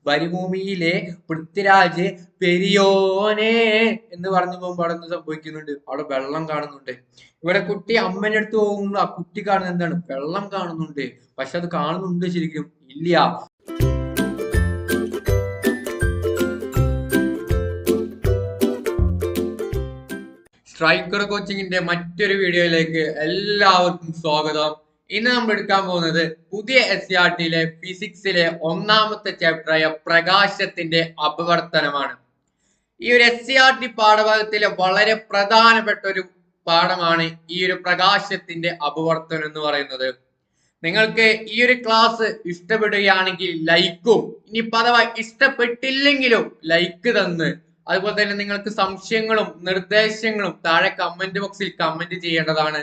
മരുഭൂമിയിലെ പൃഥ്വിരാജ് പെരിയോനെ എന്ന് പറഞ്ഞു പോകുമ്പോൾ അവിടെ എന്ത് സംഭവിക്കുന്നുണ്ട്? അവിടെ വെള്ളം കാണുന്നുണ്ട്. ഇവിടെ കുട്ടി അമ്മേന്റെ അടുത്ത് പോകുമ്പോൾ ആ കുട്ടി കാണുന്നത് എന്താണ്? വെള്ളം കാണുന്നുണ്ട്. പക്ഷെ അത് കാണുന്നുണ്ട് ശരിക്കും? ഇല്ല. സ്ട്രൈക്കർ കോച്ചിങ്ങിന്റെ മറ്റൊരു വീഡിയോയിലേക്ക് എല്ലാവർക്കും സ്വാഗതം. ഇന്ന് നമ്മൾ എടുക്കാൻ പോകുന്നത് പുതിയ SCERT-യിലെ ഫിസിക്സിലെ ഒന്നാമത്തെ ചാപ്റ്ററായ പ്രകാശത്തിന്റെ അപവർത്തനമാണ്. ഈ ഒരു SCERT പാഠഭാഗത്തിലെ വളരെ പ്രധാനപ്പെട്ട ഒരു പാഠമാണ് ഈ ഒരു പ്രകാശത്തിന്റെ അപവർത്തനം എന്ന് പറയുന്നത്. നിങ്ങൾക്ക് ഈ ഒരു ക്ലാസ് ഇഷ്ടപ്പെടുകയാണെങ്കിൽ ലൈക്കും, ഇനി അഥവാ ഇഷ്ടപ്പെട്ടില്ലെങ്കിലും ലൈക്ക് തന്ന്, അതുപോലെ തന്നെ നിങ്ങൾക്ക് സംശയങ്ങളും നിർദ്ദേശങ്ങളും താഴെ കമന്റ് ബോക്സിൽ കമന്റ് ചെയ്യേണ്ടതാണ്.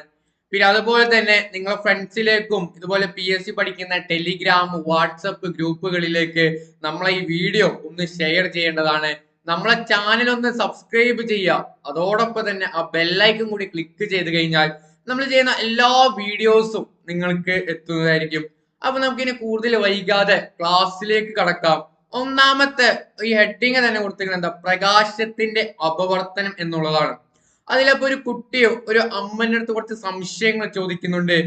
പിന്നെ അതുപോലെ തന്നെ നിങ്ങളെ ഫ്രണ്ട്സിലേക്കും ഇതുപോലെ PSC പഠിക്കുന്ന ടെലിഗ്രാം, വാട്സപ്പ് ഗ്രൂപ്പുകളിലേക്ക് നമ്മളെ ഈ വീഡിയോ ഒന്ന് ഷെയർ ചെയ്യേണ്ടതാണ്. നമ്മളെ ചാനൽ ഒന്ന് സബ്സ്ക്രൈബ് ചെയ്യുക. അതോടൊപ്പം തന്നെ ആ ബെല്ലൈക്കൺ കൂടി ക്ലിക്ക് ചെയ്ത് കഴിഞ്ഞാൽ നമ്മൾ ചെയ്യുന്ന എല്ലാ വീഡിയോസും നിങ്ങൾക്ക് എത്തുന്നതായിരിക്കും. അപ്പൊ നമുക്കിനി കൂടുതൽ വൈകാതെ ക്ലാസ്സിലേക്ക് കടക്കാം. ഒന്നാമത്തെ ഈ ഹെഡിങ് തന്നെ കൊടുത്തിരിക്കുന്നത് എന്താ? പ്രകാശത്തിന്റെ അപവർത്തനം എന്നുള്ളതാണ്. അതിലപ്പോ ഒരു കുട്ടിയോ ഒരു അമ്മന്റെ അടുത്ത് കുറച്ച് സംശയങ്ങൾ ചോദിക്കുന്നുണ്ട്.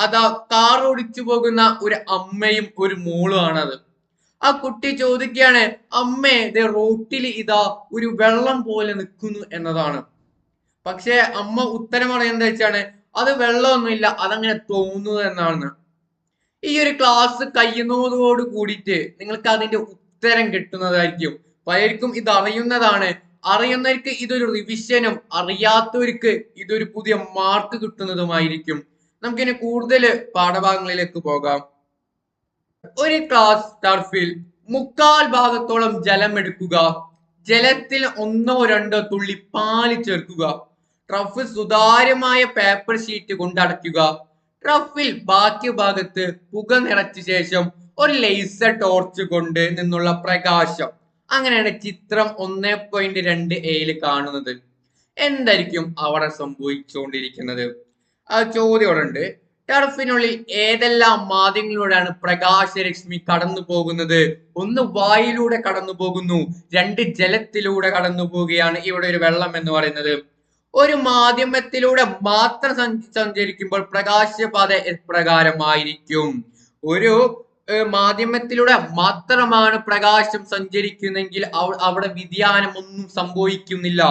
അതാ കാർ ഓടിച്ചു പോകുന്ന ഒരു അമ്മയും ഒരു മോളും ആണത്. ആ കുട്ടി ചോദിക്കുകയാണ്, അമ്മേ റോട്ടിൽ ഇതാ ഒരു വെള്ളം പോലെ നിൽക്കുന്നു എന്നതാണ്. പക്ഷെ അമ്മ ഉത്തരം പറയുന്നത് വെച്ചാണ്, അത് വെള്ളമൊന്നുമില്ല, അതങ്ങനെ തോന്നുന്നത് എന്നാണ്. ഈ ഒരു ക്ലാസ് കഴിയുന്നതോട് കൂടിയിട്ട് നിങ്ങൾക്ക് അതിന്റെ ഉത്തരം കിട്ടുന്നതായിരിക്കും. പലർക്കും ഇത് അറിയുന്നതാണ്. അറിയുന്നവർക്ക് ഇതൊരു റിവിഷനും അറിയാത്തവർക്ക് ഇതൊരു പുതിയ മാർക്ക് കിട്ടുന്നതുമായിരിക്കും. നമുക്കിനി കൂടുതൽ പാഠഭാഗങ്ങളിലേക്ക് പോകാം. ഒരു ഗ്ലാസ് ടർഫിൽ 3/4 ഭാഗത്തോളം ജലം എടുക്കുക. ജലത്തിൽ 1-2 തുള്ളി പാല് ചേർക്കുക. ടർഫ് സുതാര്യമായ പേപ്പർ ഷീറ്റ് കൊണ്ട് അടയ്ക്കുക. ടർഫിൽ ബാക്കി ഭാഗത്ത് പുക നിറച്ച ശേഷം ഒരു ലേസർ ടോർച്ച് കൊണ്ട് നിന്നുള്ള പ്രകാശം. അങ്ങനെയാണ് ചിത്രം 1.2a കാണുന്നത്. എന്തായിരിക്കും അവിടെ സംഭവിച്ചുകൊണ്ടിരിക്കുന്നത്? ആ ചോദ്യം അവിടെ ഉണ്ട്. ടർഫിനുള്ളിൽ ഏതെല്ലാം മാധ്യമങ്ങളിലൂടെയാണ് പ്രകാശരശ്മി കടന്നു പോകുന്നത്? 1 വായുവിലൂടെ കടന്നു പോകുന്നു, 2 ജലത്തിലൂടെ കടന്നു പോവുകയാണ് ഇവിടെ ഒരു വെള്ളം എന്ന് പറയുന്നത്. ഒരു മാധ്യമത്തിലൂടെ മാത്രം സഞ്ചരിക്കുമ്പോൾ പ്രകാശപാത എപ്രകാരമായിരിക്കും? ഒരു മാധ്യമത്തിലൂടെ മാത്രമാണ് പ്രകാശം സഞ്ചരിക്കുന്നെങ്കിൽ അവിടെ വ്യതിയാനം ഒന്നും സംഭവിക്കുന്നില്ല.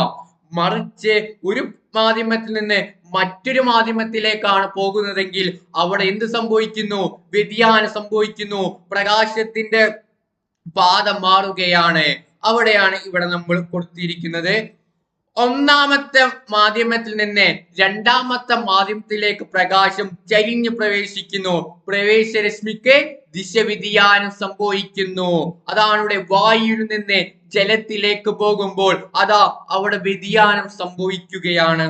മറിച്ച് ഒരു മാധ്യമത്തിൽ നിന്ന് മറ്റൊരു മാധ്യമത്തിലേക്കാണ് പോകുന്നതെങ്കിൽ അവിടെ എന്ത് സംഭവിക്കുന്നു? വ്യതിയാനം സംഭവിക്കുന്നു. പ്രകാശത്തിന്റെ പാത മാറുകയാണ്. അവിടെയാണ് ഇവിടെ നമ്മൾ കൊടുത്തിരിക്കുന്നത്. ഒന്നാമത്തെ മാധ്യമത്തിൽ നിന്ന് രണ്ടാമത്തെ മാധ്യമത്തിലേക്ക് പ്രകാശം ചരിഞ്ഞു പ്രവേശിക്കുന്നു. പ്രവേശരശ്മിക്ക് ദിശവ്യതിയാനം സംഭവിക്കുന്നു. അതാണ് ഇവിടെ വായുവിൽ നിന്ന് ജലത്തിലേക്ക് പോകുമ്പോൾ അതാ അവിടെ വ്യതിയാനം സംഭവിക്കുകയാണ്.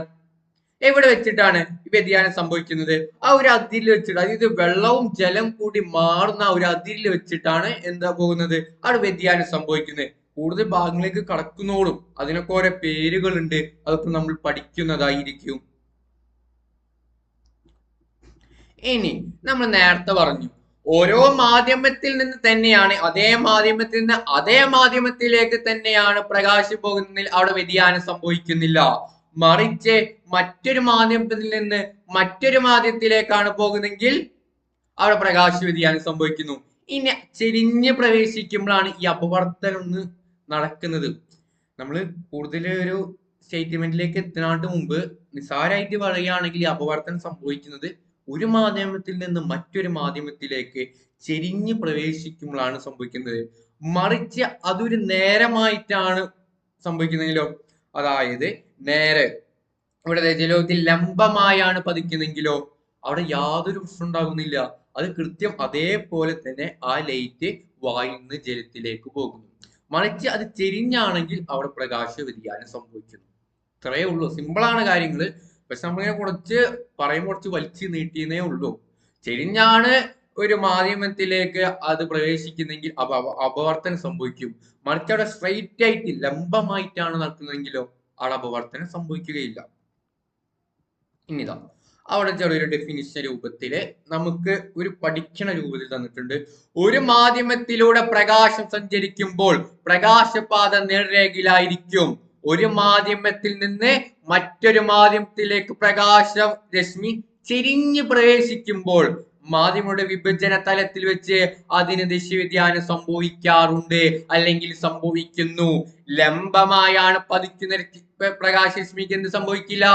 എവിടെ വെച്ചിട്ടാണ് ഈ വ്യതിയാനം സംഭവിക്കുന്നത്? ആ ഒരു അതിരിൽ വെച്ചിട്ട്, അതായത് വെള്ളവും ജലം കൂടി മാറുന്ന ഒരു അതിരിൽ വെച്ചിട്ടാണ് എന്താ പോകുന്നത്? അവിടെ വ്യതിയാനം സംഭവിക്കുന്നത്. കൂടുതൽ ഭാഗങ്ങളിലേക്ക് കടക്കുന്നോളും അതിനൊക്കെ ഓരോ പേരുകളുണ്ട്. അതൊക്കെ നമ്മൾ പഠിക്കുന്നതായിരിക്കും. ഇനി നമ്മൾ നേരത്തെ പറഞ്ഞു, ഓരോ മാധ്യമത്തിൽ നിന്ന് തന്നെയാണ് അതേ മാധ്യമത്തിലേക്ക് തന്നെയാണ് പ്രകാശം പോകുന്നതിൽ അവിടെ വ്യതിയാനം സംഭവിക്കുന്നില്ല. മറിച്ച് മറ്റൊരു മാധ്യമത്തിൽ നിന്ന് മറ്റൊരു മാധ്യമത്തിലേക്കാണ് പോകുന്നതെങ്കിൽ അവിടെ പ്രകാശ വ്യതിയാനം സംഭവിക്കുന്നു. ഇനി ചെരിഞ്ഞ് പ്രവേശിക്കുമ്പോഴാണ് ഈ അപവർത്തനം നടക്കുന്നത്. നമ്മൾ കൂടുതൽ ഒരു സ്റ്റേറ്റ്മെന്റിലേക്ക് എത്തുന്നതിന് മുമ്പ് നിസ്സാരമായിട്ട് പറയുകയാണെങ്കിൽ ഈ അപവർത്തനം സംഭവിക്കുന്നത് ഒരു മാധ്യമത്തിൽ നിന്ന് മറ്റൊരു മാധ്യമത്തിലേക്ക് ചെരിഞ്ഞ് പ്രവേശിക്കുമ്പോഴാണ് സംഭവിക്കുന്നത്. മറിച്ച് അതൊരു നേരമായിട്ടാണ് സംഭവിക്കുന്നതെങ്കിലോ, അതായത് നേരെ ഇവിടെ ജലത്തിൽ ലംബമായാണ് പതിക്കുന്നെങ്കിലോ അവിടെ യാതൊരു പ്രശ്നം ഉണ്ടാകുന്നില്ല. അത് കൃത്യം അതേപോലെ തന്നെ ആ ലൈറ്റ് വായുന്ന് ജലത്തിലേക്ക് പോകുന്നു. മറിച്ച് അത് ചെരിഞ്ഞാണെങ്കിൽ അവിടെ പ്രകാശ വ്യതിയാനം സംഭവിക്കുന്നു. ഇത്രയേ ഉള്ളൂ. സിമ്പിളാണ് കാര്യങ്ങൾ. പക്ഷെ നമ്മളിങ്ങനെ കുറച്ച് പറയുമ്പോൾ കുറച്ച് വലിച്ചു നീട്ടിയേ ഉള്ളൂ. ചെരിഞ്ഞാണ് ഒരു മാധ്യമത്തിലേക്ക് അത് പ്രവേശിക്കുന്നെങ്കിൽ അപവർത്തനം സംഭവിക്കും. മറിച്ച് അവിടെ സ്ട്രെയിറ്റ് ആയിട്ട് ലംബമായിട്ടാണ് നടക്കുന്നതെങ്കിലോ അവിടെ അപവർത്തനം സംഭവിക്കുകയില്ല. ഇനിതാ അവിടെ ചെറിയൊരു ഡെഫിനിഷൻ രൂപത്തില് നമുക്ക് ഒരു പഠിക്കണ രൂപത്തിൽ തന്നിട്ടുണ്ട്. ഒരു മാധ്യമത്തിലൂടെ പ്രകാശം സഞ്ചരിക്കുമ്പോൾ പ്രകാശപാത നേർരേഖയിലായിരിക്കും. ഒരു മാധ്യമത്തിൽ നിന്ന് മറ്റൊരു മാധ്യമത്തിലേക്ക് പ്രകാശ രശ്മി ചെരിഞ്ഞ് പ്രവേശിക്കുമ്പോൾ മാധ്യമയുടെ വിഭജന തലത്തിൽ വെച്ച് അതിന് ദിശവ്യതിയാനം സംഭവിക്കാറുണ്ട്, അല്ലെങ്കിൽ സംഭവിക്കുന്നു. ലംബമായാണ് പതിക്കുന്ന പ്രകാശരശ്മിക്ക് എന്ത് സംഭവിക്കില്ല?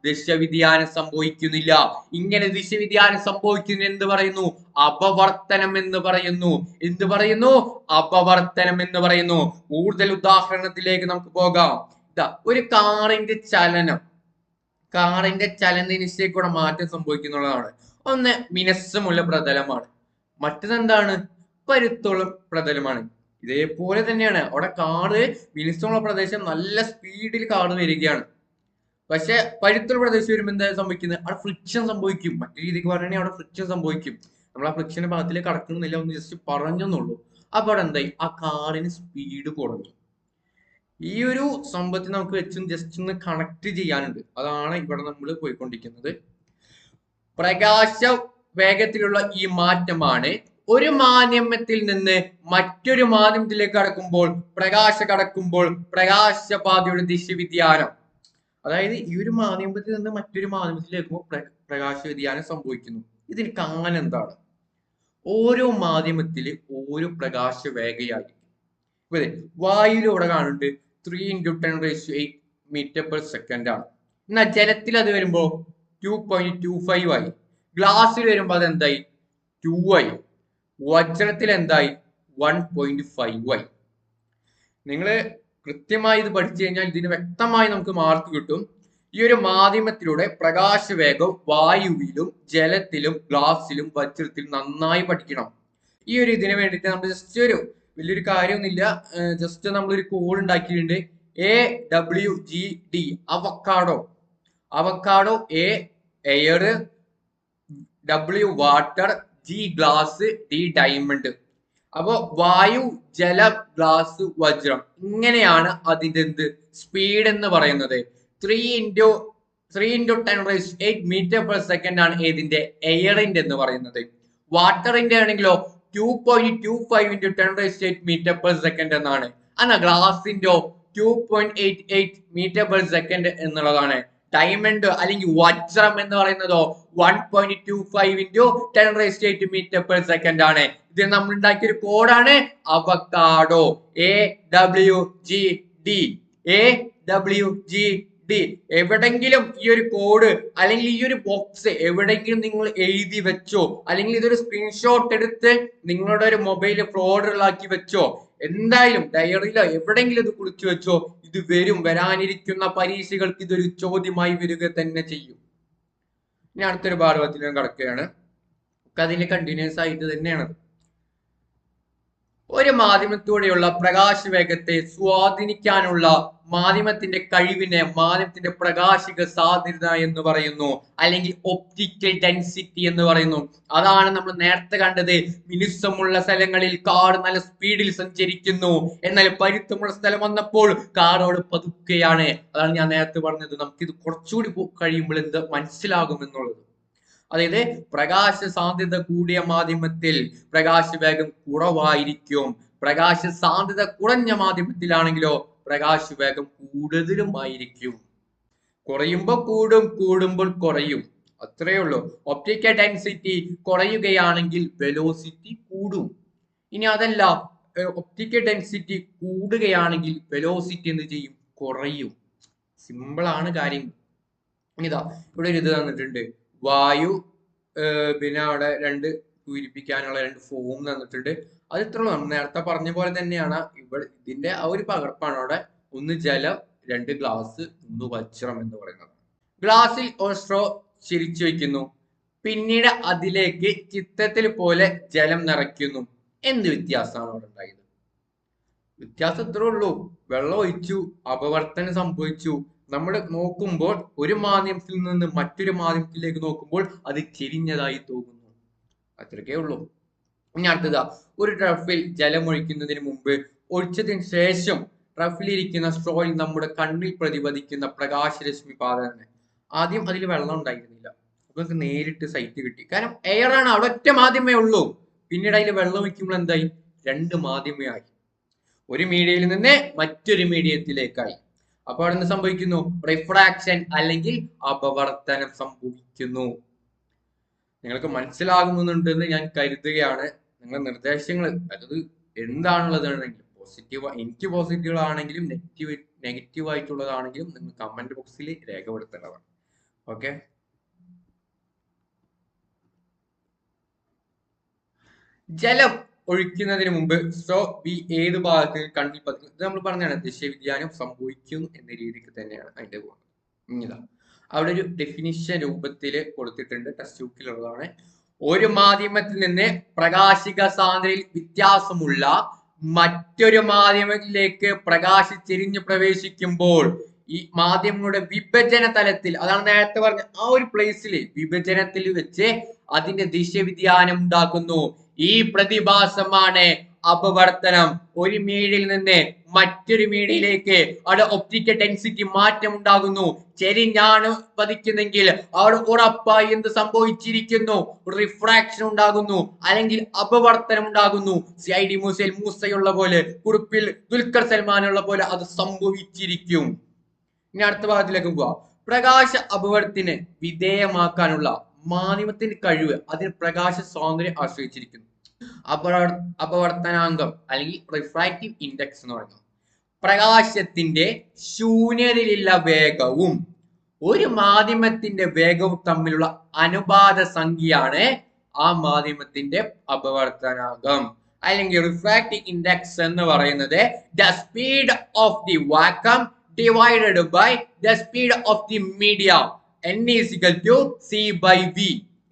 ദിശവ്യതിയാനം സംഭവിക്കുന്നില്ല. ഇങ്ങനെ ദിശവ്യതിയാനം സംഭവിക്കുന്ന എന്ത് പറയുന്നു? അപവർത്തനം എന്ന് പറയുന്നു. എന്ത് പറയുന്നു? അപവർത്തനം എന്ന് പറയുന്നു. കൂടുതൽ ഉദാഹരണത്തിലേക്ക് നമുക്ക് പോകാം. ഇതാ ഒരു കാറിന്റെ ചലന ദിശയ്ക്കൂടെ മാറ്റം സംഭവിക്കുന്നുള്ളതാണ്. ഒന്ന് മിനുസമുള്ള പ്രതലമാണ്, മറ്റതെന്താണ്? പരുത്തുള്ള പ്രതലമാണ്. ഇതേപോലെ തന്നെയാണ് അവിടെ കാറ് മിനുസമുള്ള പ്രദേശം നല്ല സ്പീഡിൽ കാറ് വരികയാണ്. പക്ഷെ പരുത്തുള്ള പ്രദേശം വരുമ്പോൾ എന്താ സംഭവിക്കുന്നത്? അവിടെ ഫ്രിക്ഷൻ സംഭവിക്കും. മറ്റു രീതിക്ക് പറയുകയാണെങ്കിൽ അവിടെ ഫ്രിക്ഷൻ സംഭവിക്കും. നമ്മൾ ആ ഫ്രിക്ഷന്റെ ഭാഗത്തിലേക്ക് കടക്കണമെന്നില്ല, ഒന്ന് ജസ്റ്റ് പറഞ്ഞെന്നുള്ളൂ. അപ്പൊ അവിടെ എന്തായി? ആ കാറിന് സ്പീഡ് കുറഞ്ഞു. ഈ ഒരു സംഭവത്തിൽ നമുക്ക് വെച്ചും ജസ്റ്റ് ഒന്ന് കണക്ട് ചെയ്യാനുണ്ട്. അതാണ് ഇവിടെ നമ്മൾ പോയിക്കൊണ്ടിരിക്കുന്നത്. പ്രകാശ വേഗത്തിലുള്ള ഈ മാറ്റമാണ് ഒരു മാധ്യമത്തിൽ നിന്ന് മറ്റൊരു മാധ്യമത്തിലേക്ക് കടക്കുമ്പോൾ പ്രകാശപാതയുടെ ദിശവ്യതിയാനം. അതായത് ഈ ഒരു മാധ്യമത്തിൽ നിന്ന് മറ്റൊരു മാധ്യമത്തിലേക്ക് പ്രകാശ വ്യതിയാനം സംഭവിക്കുന്നു. ഇതിന് കാരണം എന്താണ്? ഓരോ മാധ്യമത്തില് ഓരോ പ്രകാശ വേഗയായിരിക്കും. വായുവിലൂടെ കാണുന്നുണ്ട് 3 × 10⁸ മീറ്റർ/സെക്കൻഡ് ആണ്. എന്നാൽ ജലത്തിൽ അത് വരുമ്പോ 2.25 ആയി. ഗ്ലാസ്സിൽ വരുമ്പോ അത് എന്തായി? 2 ആയി. വജ്രത്തിൽ എന്തായി? 1.5 ആയി. നിങ്ങള് കൃത്യമായി ഇത് പഠിച്ചു കഴിഞ്ഞാൽ ഇതിന് വ്യക്തമായി നമുക്ക് മാർക്ക് കിട്ടും. ഈ ഒരു മാധ്യമത്തിലൂടെ പ്രകാശവേഗം വായുവിലും ജലത്തിലും ഗ്ലാസ്സിലും വജ്രത്തിലും നന്നായി പഠിക്കണം. ഈ ഒരു ഇതിന് വേണ്ടിയിട്ട് നമ്മൾ ജസ്റ്റ് വലിയൊരു കാര്യമൊന്നുമില്ല, ജസ്റ്റ് നമ്മളൊരു കോഡ് ഉണ്ടാക്കിയിട്ടുണ്ട്. AWGD avocado, A air, W water, G glass, D diamond. അപ്പോ വായു, ജലം, ഗ്ലാസ്, വജ്രം, ഇങ്ങനെയാണ് അതിന്റെ സ്പീഡ് എന്ന് പറയുന്നത്. 3 × 10⁸ മീറ്റർ/സെക്കൻഡ് ആണ് ഇതിന്റെ എയറിന്റെ എന്ന് പറയുന്നത്. വാട്ടറിന്റെ ആണെങ്കിലോ 2.25 × 10⁸ മീറ്റർ/സെക്കൻഡ് എന്നാണ്. എന്നാൽ ഗ്ലാസിന്റെ 2.88 മീറ്റർ/സെക്കൻഡ് എന്നുള്ളതാണ്. ഡയമണ്ട് അല്ലെങ്കിൽ വജ്രം എന്ന് പറയുന്നതോ 1.25 × 10⁸ മീറ്റർ/സെക്കൻഡ് ആണ്. ഇത് നമ്മൾ ഉണ്ടാക്കിയ ഒരു കോഡാണ് അവക്കാഡോ. AWGD. എവിടെങ്കിലും ഈ ഒരു കോഡ് അല്ലെങ്കിൽ ഈ ഒരു ബോക്സ് എവിടെങ്കിലും നിങ്ങൾ എഴുതി വെച്ചോ, അല്ലെങ്കിൽ ഇതൊരു സ്ക്രീൻഷോട്ട് എടുത്ത് നിങ്ങളുടെ ഒരു മൊബൈൽ ഫോൾഡറിലാക്കി വെച്ചോ, എന്തായാലും ഡയറിയിലോ എവിടെങ്കിലും ഇത് കുറിച്ച് വെച്ചോ. ഇത് വരാനിരിക്കുന്ന പരീക്ഷകൾക്ക് ഇതൊരു ചോദ്യമായി വരിക തന്നെ ചെയ്യും. ഇനി അടുത്തൊരു ഭാഗത്തിൽ ഞാൻ കിടക്കുകയാണ്. അതിന്റെ കണ്ടിന്യൂസ് ആയിട്ട് തന്നെയാണ്. ഒരു മാധ്യമത്തിലൂടെയുള്ള പ്രകാശ വേഗത്തെ സ്വാധീനിക്കാനുള്ള മാധ്യമത്തിന്റെ കഴിവിനെ മാധ്യമത്തിന്റെ പ്രകാശിക സാധ്യത എന്ന് പറയുന്നു, അല്ലെങ്കിൽ ഒപ്റ്റിക്കൽ ഡെൻസിറ്റി എന്ന് പറയുന്നു. അതാണ് നമ്മൾ നേരത്തെ കണ്ടത്. മിനുസമുള്ള സ്ഥലങ്ങളിൽ കാർ നല്ല സ്പീഡിൽ സഞ്ചരിക്കുന്നു, എന്നാൽ പരുത്തമുള്ള സ്ഥലം വന്നപ്പോൾ കാറോട് പതുക്കെയാണ്. അതാണ് ഞാൻ നേരത്തെ പറഞ്ഞത്. നമുക്കിത് കുറച്ചുകൂടി കഴിയുമ്പോൾ എന്ത് മനസ്സിലാകും എന്നുള്ളത്. അതായത് പ്രകാശ സാധ്യത കൂടിയ മാധ്യമത്തിൽ പ്രകാശ വേഗം കുറവായിരിക്കും. പ്രകാശ സാധ്യത കുറഞ്ഞ മാധ്യമത്തിലാണെങ്കിലോ പ്രകാശ വേഗം കൂടുതലുമായിരിക്കും. കുറയുമ്പോൾ കൂടുമ്പോൾ കുറയും, അത്രയേ ഉള്ളൂ. ഒപ്റ്റിക്കൽ ഡെൻസിറ്റി കുറയുകയാണെങ്കിൽ വെലോസിറ്റി കൂടും. ഇനി അതല്ല, ഒപ്റ്റിക്കൽ ഡെൻസിറ്റി കൂടുകയാണെങ്കിൽ വെലോസിറ്റി എന്ത് ചെയ്യും? കുറയും. സിമ്പിൾ ആണ് കാര്യങ്ങൾ. ഇതാ ഇവിടെ ഒരു ഇത് തന്നിട്ടുണ്ട്. വായു, പിന്നെ അവിടെ പൂരിപ്പിക്കാനുള്ള 2 ഫോം തന്നിട്ടുണ്ട്. അത് ഇത്രയുള്ളൂ. നമ്മൾ നേരത്തെ പറഞ്ഞ പോലെ തന്നെയാണ്. ഇതിന്റെ ആ ഒരു പകർപ്പാണ് അവിടെ. 1 ജലം, 2 ഗ്ലാസ്, 3 വജ്രം എന്ന് പറയുന്നത്. ഗ്ലാസ്സിൽ ഒരു സ്ട്രോ ചിരിച്ചു വെക്കുന്നു, പിന്നീട് അതിലേക്ക് ചിത്രത്തിൽ പോലെ ജലം നിറയ്ക്കുന്നു. എന്ത് വ്യത്യാസമാണ് അവിടെ ഉണ്ടായത്? വ്യത്യാസം ഇത്രേ ഉള്ളൂ. വെള്ളം ഒഴിച്ചു, അപവർത്തനം സംഭവിച്ചു. നമ്മൾ നോക്കുമ്പോൾ ഒരു മാധ്യമത്തിൽ നിന്ന് മറ്റൊരു മാധ്യമത്തിലേക്ക് നോക്കുമ്പോൾ അത് ചെരിഞ്ഞതായി തോന്നുന്നു. അത്രയ്ക്കേ ഉള്ളൂ. ഇനി അടുത്തതാ, ഒരു ട്രഫിൽ ജലം ഒഴിക്കുന്നതിന് മുമ്പ് ഒഴിച്ചതിന് ശേഷം ട്രഫിലിരിക്കുന്ന സ്ട്രോയിൽ നമ്മുടെ കണ്ണിൽ പ്രതിപദിക്കുന്ന പ്രകാശരശ്മി പാതയാണ്. ആദ്യം അതിൽ വെള്ളം ഉണ്ടായിരുന്നില്ല, നമുക്ക് നേരിട്ട് സൈറ്റ് കിട്ടി. കാരണം എയർ ആണ്, അവിടെ ഒറ്റ മാധ്യമേ ഉള്ളൂ. പിന്നീട് അതിൽ വെള്ളം ഒഴിക്കുമ്പോൾ എന്തായി? 2 മാധ്യമേ ആയി. ഒരു മീഡിയയിൽ നിന്ന് മറ്റൊരു മീഡിയത്തിലേക്കായി. അപ്പൊ അവിടെ എന്ത് സംഭവിക്കുന്നു? റിഫ്രാക്ഷൻ അല്ലെങ്കിൽ അപവർത്തനം സംഭവിക്കുന്നു. നിങ്ങൾക്ക് മനസ്സിലാകുന്നുണ്ടെന്ന് ഞാൻ കരുതുകയാണ്. നിങ്ങളുടെ നിർദ്ദേശങ്ങൾ അതായത് എന്താണുള്ളതാണെങ്കിലും പോസിറ്റീവ്, എനിക്ക് പോസിറ്റീവ് ആണെങ്കിലും നെഗറ്റീവ് ആയിട്ടുള്ളതാണെങ്കിലും നിങ്ങൾ കമന്റ് ബോക്സിൽ രേഖപ്പെടുത്തേണ്ടതാണ്. ഓക്കെ, ജലം ഒഴിക്കുന്നതിന് മുമ്പ് ഏത് ഭാഗത്ത് കണ്ണിൽ പതിക്കും? ഇത് നമ്മൾ പറഞ്ഞാണ് ദിശവ്യതിയാനം സംഭവിക്കും എന്ന രീതിക്ക് തന്നെയാണ് അതിന്റെ പോകുന്നത്. ഇതാ അവിടെ ഒരു ഡെഫിനിഷൻ രൂപത്തിൽ കൊടുത്തിട്ടുണ്ട്, ടെക്സ്റ്റ് ബുക്കിലുള്ളതാണ്. ഒരു മാധ്യമത്തിൽ നിന്ന് പ്രകാശിക സാന്ദ്രതയിൽ വ്യത്യാസമുള്ള മറ്റൊരു മാധ്യമത്തിലേക്ക് പ്രകാശിച്ചെരിഞ്ഞ് പ്രവേശിക്കുമ്പോൾ ഈ മാധ്യമങ്ങളുടെ വിഭജന തലത്തിൽ, അതാണ് നേരത്തെ പറഞ്ഞ ആ ഒരു പ്ലേസിൽ വിഭജനത്തിൽ വെച്ച് അതിന്റെ ദിശവ്യതിയാനം ഉണ്ടാക്കുന്നു. ഈ പ്രതിഭാസമാണ് അപവർത്തനം. ഒരു മീഡിയയിൽ നിന്ന് മറ്റൊരു മീഡിയയിലേക്ക് അവിടെ ഒപ്റ്റിക്കൽ ഡെൻസിറ്റി മാറ്റം ഉണ്ടാകുന്നു. ചെരിഞ്ഞാണ് പതിക്കുന്നെങ്കിൽ അവിടെ ഉറപ്പായി എന്ത് സംഭവിച്ചിരിക്കുന്നു? റിഫ്രാക്ഷൻ ഉണ്ടാകുന്നു, അല്ലെങ്കിൽ അപവർത്തനം ഉണ്ടാകുന്നു. CID മൂസയുള്ള പോലെ, കുറുപ്പിൽ ദുൽഖർ സൽമാനുള്ള പോലെ അത് സംഭവിച്ചിരിക്കും. ഇനി അടുത്ത ഭാഗത്തിലേക്ക് പോവാ. പ്രകാശ അപവർത്തനത്തിന് വിധേയമാക്കാനുള്ള മാധ്യമത്തിന്റെ കഴിവ് അതിന് പ്രകാശ സ്വാതന്ത്ര്യം ആശ്രയിച്ചിരിക്കുന്നു. അപവർത്തനാങ്കം അല്ലെങ്കിൽ റിഫ്രാക്റ്റീവ് ഇൻഡെക്സ് എന്ന് പറയുന്നത് പ്രകാശത്തിന്റെ ശൂന്യതയിലുള്ള വേഗവും ഒരു മാധ്യമത്തിന്റെ വേഗവും തമ്മിലുള്ള അനുപാത സംഖ്യയാണ് ആ മാധ്യമത്തിന്റെ അപവർത്തനാങ്കം അല്ലെങ്കിൽ റിഫ്രാക്റ്റീവ് ഇൻഡെക്സ് എന്ന് പറയുന്നത്. The speed of the vacuum divided by the speed of the media, n is equal to c/v.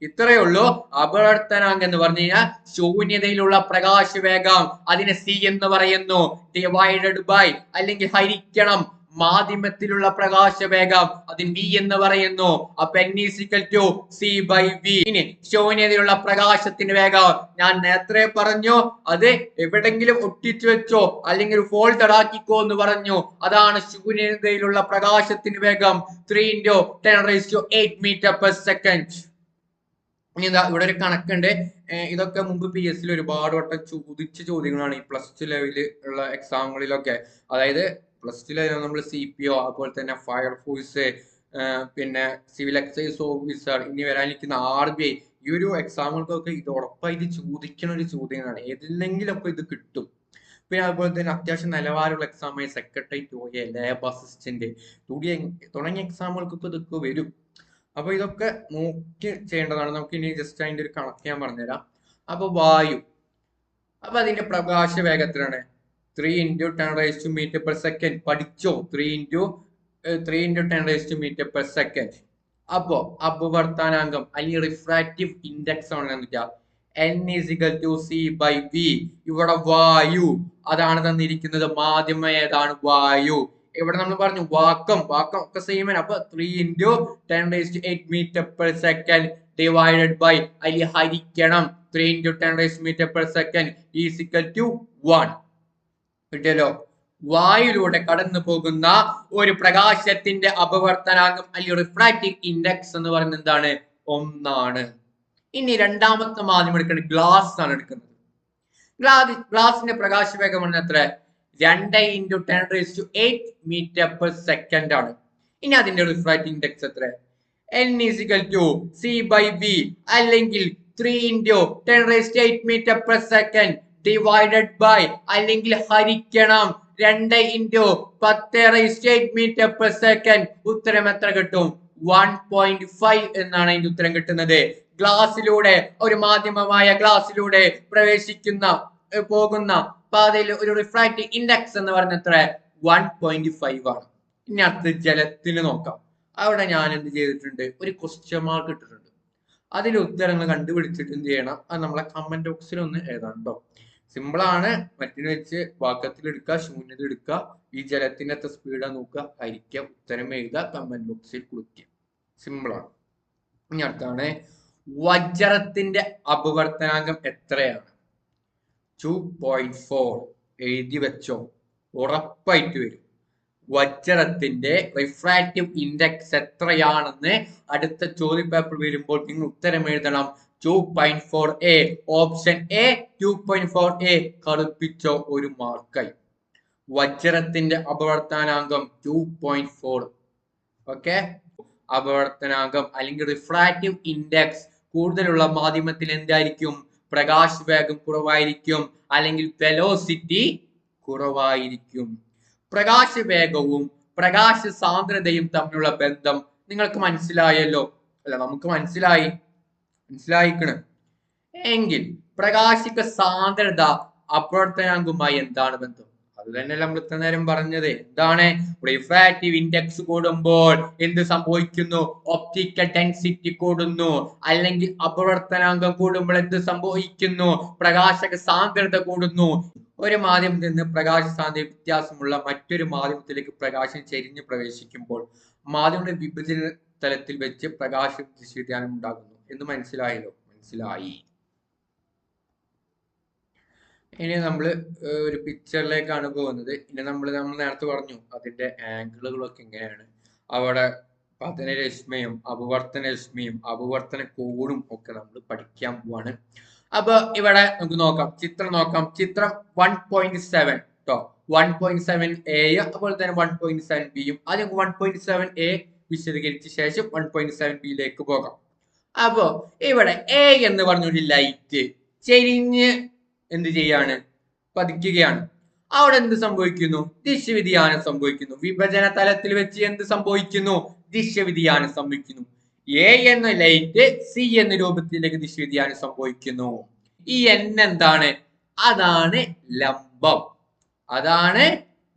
ഇത്രയേ ഉള്ളൂ. അപവർത്തനാങ്കം എന്ന് പറഞ്ഞു കഴിഞ്ഞാൽ ശൂന്യതയിലുള്ള പ്രകാശവേഗം, അതിനെ c എന്ന് പറയുന്നു, ഡിവൈഡഡ് ബൈ അല്ലെങ്കിൽ ഹരിക്കണം മാധ്യമത്തിലുള്ള പ്രകാശവേഗം, അതിന് v എന്ന് പറയുന്നു. അപ്പൊ n is equal to c/v. ഇനി ശൂന്യതയിലുള്ള പ്രകാശത്തിന്റെ വേഗം ഞാൻ നേരത്തെ പറഞ്ഞു, അത് എവിടെങ്കിലും ഒട്ടിച്ചു വെച്ചോ അല്ലെങ്കിൽ ഫോൾഡഡ് ആക്കിക്കോ എന്ന് പറഞ്ഞു. അതാണ് ശൂന്യതയിലുള്ള പ്രകാശത്തിന്റെ വേഗം 3 × 10⁸ m/s. ഇനി എന്താ ഇവിടെ ഒരു കണക്കുണ്ട്. ഇതൊക്കെ മുമ്പ് PSC ഒരുപാട് വട്ടം ചോദിച്ച ചോദ്യങ്ങളാണ് ഈ +2 ലെവലിൽ ഉള്ള എക്സാമുകളിലൊക്കെ. അതായത് +2 ലെവലിൽ നമ്മൾ CPO, അതുപോലെ തന്നെ ഫയർഫോഴ്സ്, പിന്നെ സിവിൽ എക്സൈസ് ഓഫീസർ, ഇനി വരാനിരിക്കുന്ന RBI, ഈ ഒരു എക്സാമുകൾക്കൊക്കെ ഇത് ഉറപ്പായിട്ട് ചോദിക്കുന്ന ഒരു ചോദ്യങ്ങളാണ്. ഏതില്ലെങ്കിലൊക്കെ ഇത് കിട്ടും. പിന്നെ അതുപോലെ തന്നെ അത്യാവശ്യം നിലവാരമുള്ള എക്സാമായി സെക്രട്ടേറിയറ്റ് OA, ലാബ് അസിസ്റ്റന്റ് തുടങ്ങിയ എക്സാമുകൾക്കൊക്കെ ഇതൊക്കെ വരും. അപ്പൊ ഇതൊക്കെ നോക്കി ചെയ്യേണ്ടതാണ്. നമുക്ക് ഇനി ജസ്റ്റ് അതിന്റെ ഒരു കണക്ക് ഞാൻ പറഞ്ഞുതരാം. അപ്പൊ വായു, അപ്പൊ അതിന്റെ പ്രകാശ വേഗത്തിലാണ് 3 × 10⁻⁻⁷ m/s. പഠിച്ചോ? 3 × 10⁻⁻⁷ m/s. അപ്പോ അപവർത്തനാങ്കം അല്ലെങ്കിൽ റിഫ്രാക്റ്റീവ് ഇൻഡെക്സ് ആണ് എന്താ? n is equal to c/v. ഇവിടെ വായു അതാണ് തന്നിരിക്കുന്നത്. മാധ്യമം ഏതാണ്? വായു. ഇവിടെ നമ്മൾ പറഞ്ഞു വാക്കം ഒക്കെ സെയിം ആണ്. അപ്പൊ 3 × 10⁸ m/s ഡിവൈഡഡ് ബൈ അതിൽ ഹരിക്കണം 3 × 10⁻⁻⁷ ഈസ് ഈക്വൽ ടു 1. കിട്ടിയല്ലോ. വായുവിലൂടെ കടന്നു പോകുന്ന ഒരു പ്രകാശത്തിന്റെ അപവർത്തനാങ്കം അല്ലെങ്കിൽ റിഫ്രാക്റ്റീവ് ഇൻഡെക്സ് എന്ന് പറയുന്നത് എന്താണ്? 1 ആണ്. ഇനി രണ്ടാമത്തെ മാധ്യമം എടുക്കുന്നത് ഗ്ലാസ് ആണ് എടുക്കുന്നത്. ഗ്ലാസിന്റെ പ്രകാശവേഗം പറഞ്ഞ എത്ര? 2 × 10⁸ m/s ആണ്. ഇനി അതിന്റെ റിഫ്രാക്റ്റീവ് ഇൻഡെക്സ് എത്ര? n is equal to c/v അല്ലെങ്കിൽ 3 × 10⁻⁸ ഡിവൈഡഡ് ബൈ അല്ലെങ്കിൽ ഹരിക്കണം 2 × 10⁸ ഉത്തരം എത്ര കിട്ടും? 1.5 എന്നാണ് അതിന്റെ ഉത്തരം കിട്ടുന്നത്. ഗ്ലാസിലൂടെ, ഒരു മാധ്യമമായ ഗ്ലാസിലൂടെ പോകുന്ന പാതയിൽ ഒരു റിഫ്രാക്റ്റീവ് ഇൻഡെക്സ് എന്ന് പറയുന്നത് എത്ര? 1.5 ആണ്. ഇനി അടുത്ത് ജലത്തിന് നോക്കാം. അവിടെ ഞാൻ എന്ത് ചെയ്തിട്ടുണ്ട്? ഒരു ക്വസ്റ്റ്യൻ മാർക്ക് ഇട്ടിട്ടുണ്ട്. അതിൽ ഉത്തരങ്ങൾ കണ്ടുപിടിച്ചിട്ട് എന്ത് ചെയ്യണം? അത് നമ്മളെ കമന്റ് ബോക്സിൽ ഒന്ന് എഴുതാം കേട്ടോ. സിമ്പിൾ ആണ്. മറ്റിന് വെച്ച് വാക്കത്തിൽ എടുക്കുക, ശൂന്യത എടുക്കുക, ഈ ജലത്തിന്റെ എത്ര സ്പീഡാ നോക്കുക, ഹരിക്കുക, ഉത്തരം എഴുതുക, കമന്റ് ബോക്സിൽ കൊടുക്കുക. സിമ്പിൾ ആണ്. ഇനി അടുത്താണ് വജ്രത്തിന്റെ അപവർത്തനാങ്കം എത്രയാണ്? 2.4. എഴുതി വെച്ചോ, ഉറപ്പായിട്ട് വരും. വജ്രത്തിന്റെ റിഫ്രാക്റ്റീവ് ഇൻഡെക്സ് എത്രയാണെന്ന് അടുത്ത ചോദ്യപേപ്പർ വരുമ്പോൾ നിങ്ങൾ ഉത്തരം എഴുതണം. 2.4a. ഓപ്ഷൻ എ 2.4a കറുപ്പിച്ചോ ഒരു മാർക്കായി. വജ്രത്തിന്റെ അപവർത്തനാങ്കം 2.4. ഓക്കെ, അപവർത്തനാങ്കം അല്ലെങ്കിൽ റിഫ്രാക്റ്റീവ് ഇൻഡെക്സ് കൂടുതലുള്ള മാധ്യമത്തിൽ എന്തായിരിക്കും? പ്രകാശ വേഗം കുറവായിരിക്കും അല്ലെങ്കിൽ വെലോസിറ്റി കുറവായിരിക്കും. പ്രകാശ വേഗവും പ്രകാശ സാന്ദ്രതയും തമ്മിലുള്ള ബന്ധം നിങ്ങൾക്ക് മനസ്സിലായല്ലോ അല്ല? നമുക്ക് മനസ്സിലായിക്കണ് എങ്കിൽ പ്രകാശിക സാന്ദ്രത അപവർത്തനാങ്കവുമായി എന്താണ് ബന്ധം? അത് തന്നെ നമ്മൾ ഇത്ര നേരം പറഞ്ഞത്. എന്താണ്? റിഫ്രാക്റ്റീവ് ഇൻഡെക്സ് കൂടുമ്പോൾ എന്ത് സംഭവിക്കുന്നു? ഒപ്റ്റിക്കൽ ഡെൻസിറ്റി കൂടുന്നു. അല്ലെങ്കിൽ അപവർത്തനാങ്കം കൂടുമ്പോൾ എന്ത് സംഭവിക്കുന്നു? പ്രകാശക സാന്ദ്രത കൂടുന്നു. ഒരു മാധ്യമത്തിൽ നിന്ന് പ്രകാശ സാന്ദ്രത വ്യത്യാസമുള്ള മറ്റൊരു മാധ്യമത്തിലേക്ക് പ്രകാശം ചെരിഞ്ഞ് പ്രവേശിക്കുമ്പോൾ മാധ്യമങ്ങളുടെ വിഭജന തലത്തിൽ വെച്ച് പ്രകാശ വ്യതിയാനം ഉണ്ടാകുന്നു എന്ന് മനസ്സിലായല്ലോ? മനസ്സിലായി. ഇനി നമ്മൾ ഒരു പിക്ചറിലേക്കാണ് പോകുന്നത്. ഇനി നമ്മൾ നേരത്തെ പറഞ്ഞു അതിന്റെ ആംഗിളുകളൊക്കെ എങ്ങനെയാണ്. അവിടെ പതനരശ്മിയും അപവർത്തനരശ്മിയും അപവർത്തന കോണും ഒക്കെ നമ്മൾ പഠിക്കാൻ പോവാണ്. അപ്പൊ ഇവിടെ നമുക്ക് നോക്കാം, ചിത്രം നോക്കാം. ചിത്രം 1.7 കേട്ടോ. 1.7a അതുപോലെ തന്നെ 1.7bയും. ആദ്യം 1.7a വിശദീകരിച്ച ശേഷം 1.7bയിലേക്ക് പോകാം. അപ്പോ ഇവിടെ എ എന്ന് പറഞ്ഞൊരു ലൈറ്റ് ചെരിഞ്ഞ് എന്ത് ചെയ്യാണ്? പതിക്കുകയാണ്. അവിടെ എന്ത് സംഭവിക്കുന്നു? ദിശവ്യതിയാനം സംഭവിക്കുന്നു. വിഭജന തലത്തിൽ വെച്ച് എന്ത് സംഭവിക്കുന്നു? ദിശവ്യതിയാനം സംഭവിക്കുന്നു. എ എന്ന ലൈറ്റ് സി എന്ന രൂപത്തിലേക്ക് ദിശവ്യതിയാനം സംഭവിക്കുന്നു. ഈ എൻ എന്താണ്? അതാണ് ലംബം. അതാണ്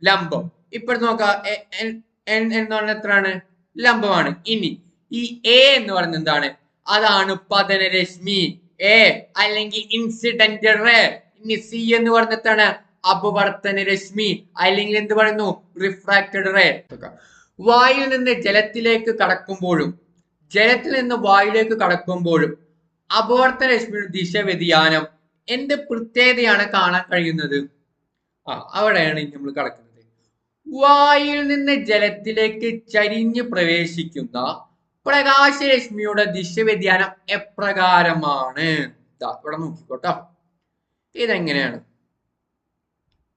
ലംബം. ഇപ്പോൾ നോക്കാം, എൻ എന്ന് പറഞ്ഞ എത്രയാണ്? ലംബമാണ്. ഇനി ഈ എ എന്ന് പറയുന്നത് എന്താണ്? അതാണ് പതനരശ്മി എ അല്ലെങ്കിൽ ഇൻസിഡന്റ് റേ. ഇനി സി എന്ന് പറഞ്ഞിട്ടാണ് അപവർത്തന രശ്മി അല്ലെങ്കിൽ എന്ത് പറയുന്നു? Refracted ray. വായുവിൽ നിന്ന് ജലത്തിലേക്ക് കടക്കുമ്പോഴും ജലത്തിൽ നിന്ന് വായുവിലേക്ക് കടക്കുമ്പോഴും അപവർത്തന രശ്മിയുടെ ദിശ വ്യതിയാനം എന്ത് പ്രത്യേകതയാണ് കാണാൻ കഴിയുന്നത്? അവിടെയാണ് നമ്മൾ കടക്കുന്നത്. വായുവിൽ നിന്ന് ജലത്തിലേക്ക് ചരിഞ്ഞ് പ്രവേശിക്കുന്ന പ്രകാശരശ്മിയുടെ ദിശ വ്യതിയാനം എപ്രകാരമാണ്? ഇവിടെ നോക്കിക്കോട്ടോ. ഇതെങ്ങനെയാണ്?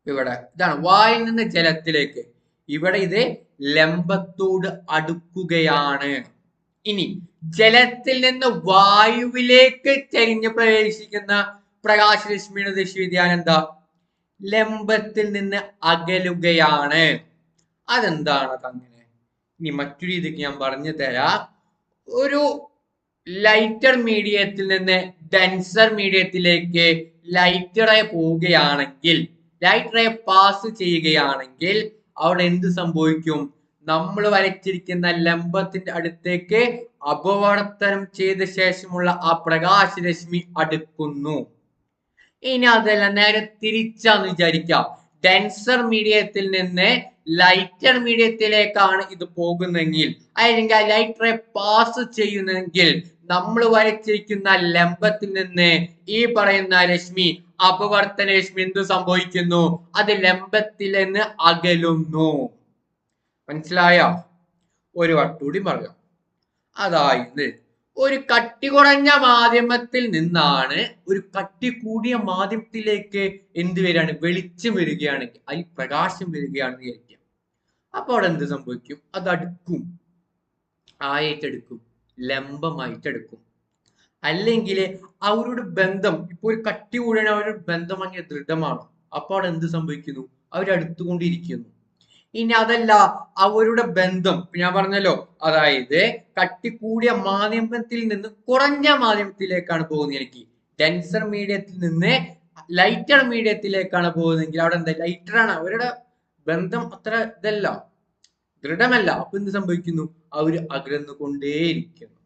ഇവിടെ ഇതാണ് വായുവിൽ നിന്ന് ജലത്തിലേക്ക്. ഇവിടെ ഇത് ലംബത്തോട് അടുക്കുകയാണ്. ഇനി ജലത്തിൽ നിന്ന് വായുവിലേക്ക് ചരിഞ്ഞ് പ്രവേശിക്കുന്ന പ്രകാശരശ്മിയുടെ ദിശ വ്യതിയാനം എന്താ? ലംബത്തിൽ നിന്ന് അകലുകയാണ്. അതെന്താണ് അതങ്ങനെ? ഇനി മറ്റൊരു രീതിക്ക് ഞാൻ പറഞ്ഞു തരാം. ഒരു ലൈറ്റർ മീഡിയത്തിൽ നിന്ന് ഡെൻസർ മീഡിയത്തിലേക്ക് ലൈറ്റ് റേ പോവുകയാണെങ്കിൽ, ലൈറ്റ് റേ പാസ് ചെയ്യുകയാണെങ്കിൽ അവിടെ എന്ത് സംഭവിക്കും? നമ്മൾ വരച്ചിരിക്കുന്ന ലംബത്തിന്റെ അടുത്തേക്ക് അപവർത്തനം ചെയ്ത ശേഷമുള്ള ആ പ്രകാശരശ്മി അടുക്കുന്നു. ഇനി അതല്ല, നേരെ തിരിച്ചാന്ന് വിചാരിക്കാം. ഡെൻസർ മീഡിയത്തിൽ നിന്ന് ലൈറ്റർ മീഡിയത്തിലേക്കാണ് ഇത് പോകുന്നെങ്കിൽ, അല്ലെങ്കിൽ ആ ലൈറ്റ് റേ പാസ് ചെയ്യുന്നെങ്കിൽ നമ്മൾ വരച്ചിരിക്കുന്ന ലംബത്തിൽ നിന്ന് ഈ പറയുന്ന രശ്മി അപവർത്തന രശ്മി എന്ത് സംഭവിക്കുന്നു? അത് ലംബത്തിൽ നിന്ന് അകലുന്നു. മനസ്സിലായോ? ഒരു വട്ടൂടി പറയാം. അതായത് ഒരു കട്ടി കുറഞ്ഞ മാധ്യമത്തിൽ നിന്നാണ് ഒരു കട്ടി കൂടിയ മാധ്യമത്തിലേക്ക് എന്ത് വരികയാണ്? വെളിച്ചം വരികയാണെങ്കിൽ, അതിൽ പ്രകാശം വരികയാണെന്ന് വിചാരിക്കാം. അപ്പൊ അവിടെ എന്ത് സംഭവിക്കും? അത് അടുക്കും, ആയിട്ടെടുക്കും, ലംബമായിട്ടെടുക്കും. അല്ലെങ്കിൽ അവരുടെ ബന്ധം, ഇപ്പൊ ഒരു കട്ടി കൂടിയ അവരുടെ ബന്ധം അങ്ങനെ ദൃഢമാണ്. അപ്പൊ അവിടെ എന്ത് സംഭവിക്കുന്നു? അവരടുത്തുകൊണ്ടിരിക്കുന്നു. ഇനി അതല്ല, അവരുടെ ബന്ധം ഞാൻ പറഞ്ഞല്ലോ, അതായത് കട്ടി കൂടിയ മാധ്യമത്തിൽ നിന്ന് കുറഞ്ഞ മാധ്യമത്തിലേക്കാണ് പോകുന്നത്. എനിക്ക് ഡെൻസർ മീഡിയത്തിൽ നിന്ന് ലൈറ്റർ മീഡിയത്തിലേക്കാണ് പോകുന്നതെങ്കിൽ അവിടെ എന്താ? ലൈറ്ററാണ്. അവരുടെ ബന്ധം അത്ര ഇതല്ല, ദൃഢമല്ല. അപ്പൊ എന്ത് സംഭവിക്കുന്നു? അവര് അകന്നുകൊണ്ടേയിരിക്കുന്നു.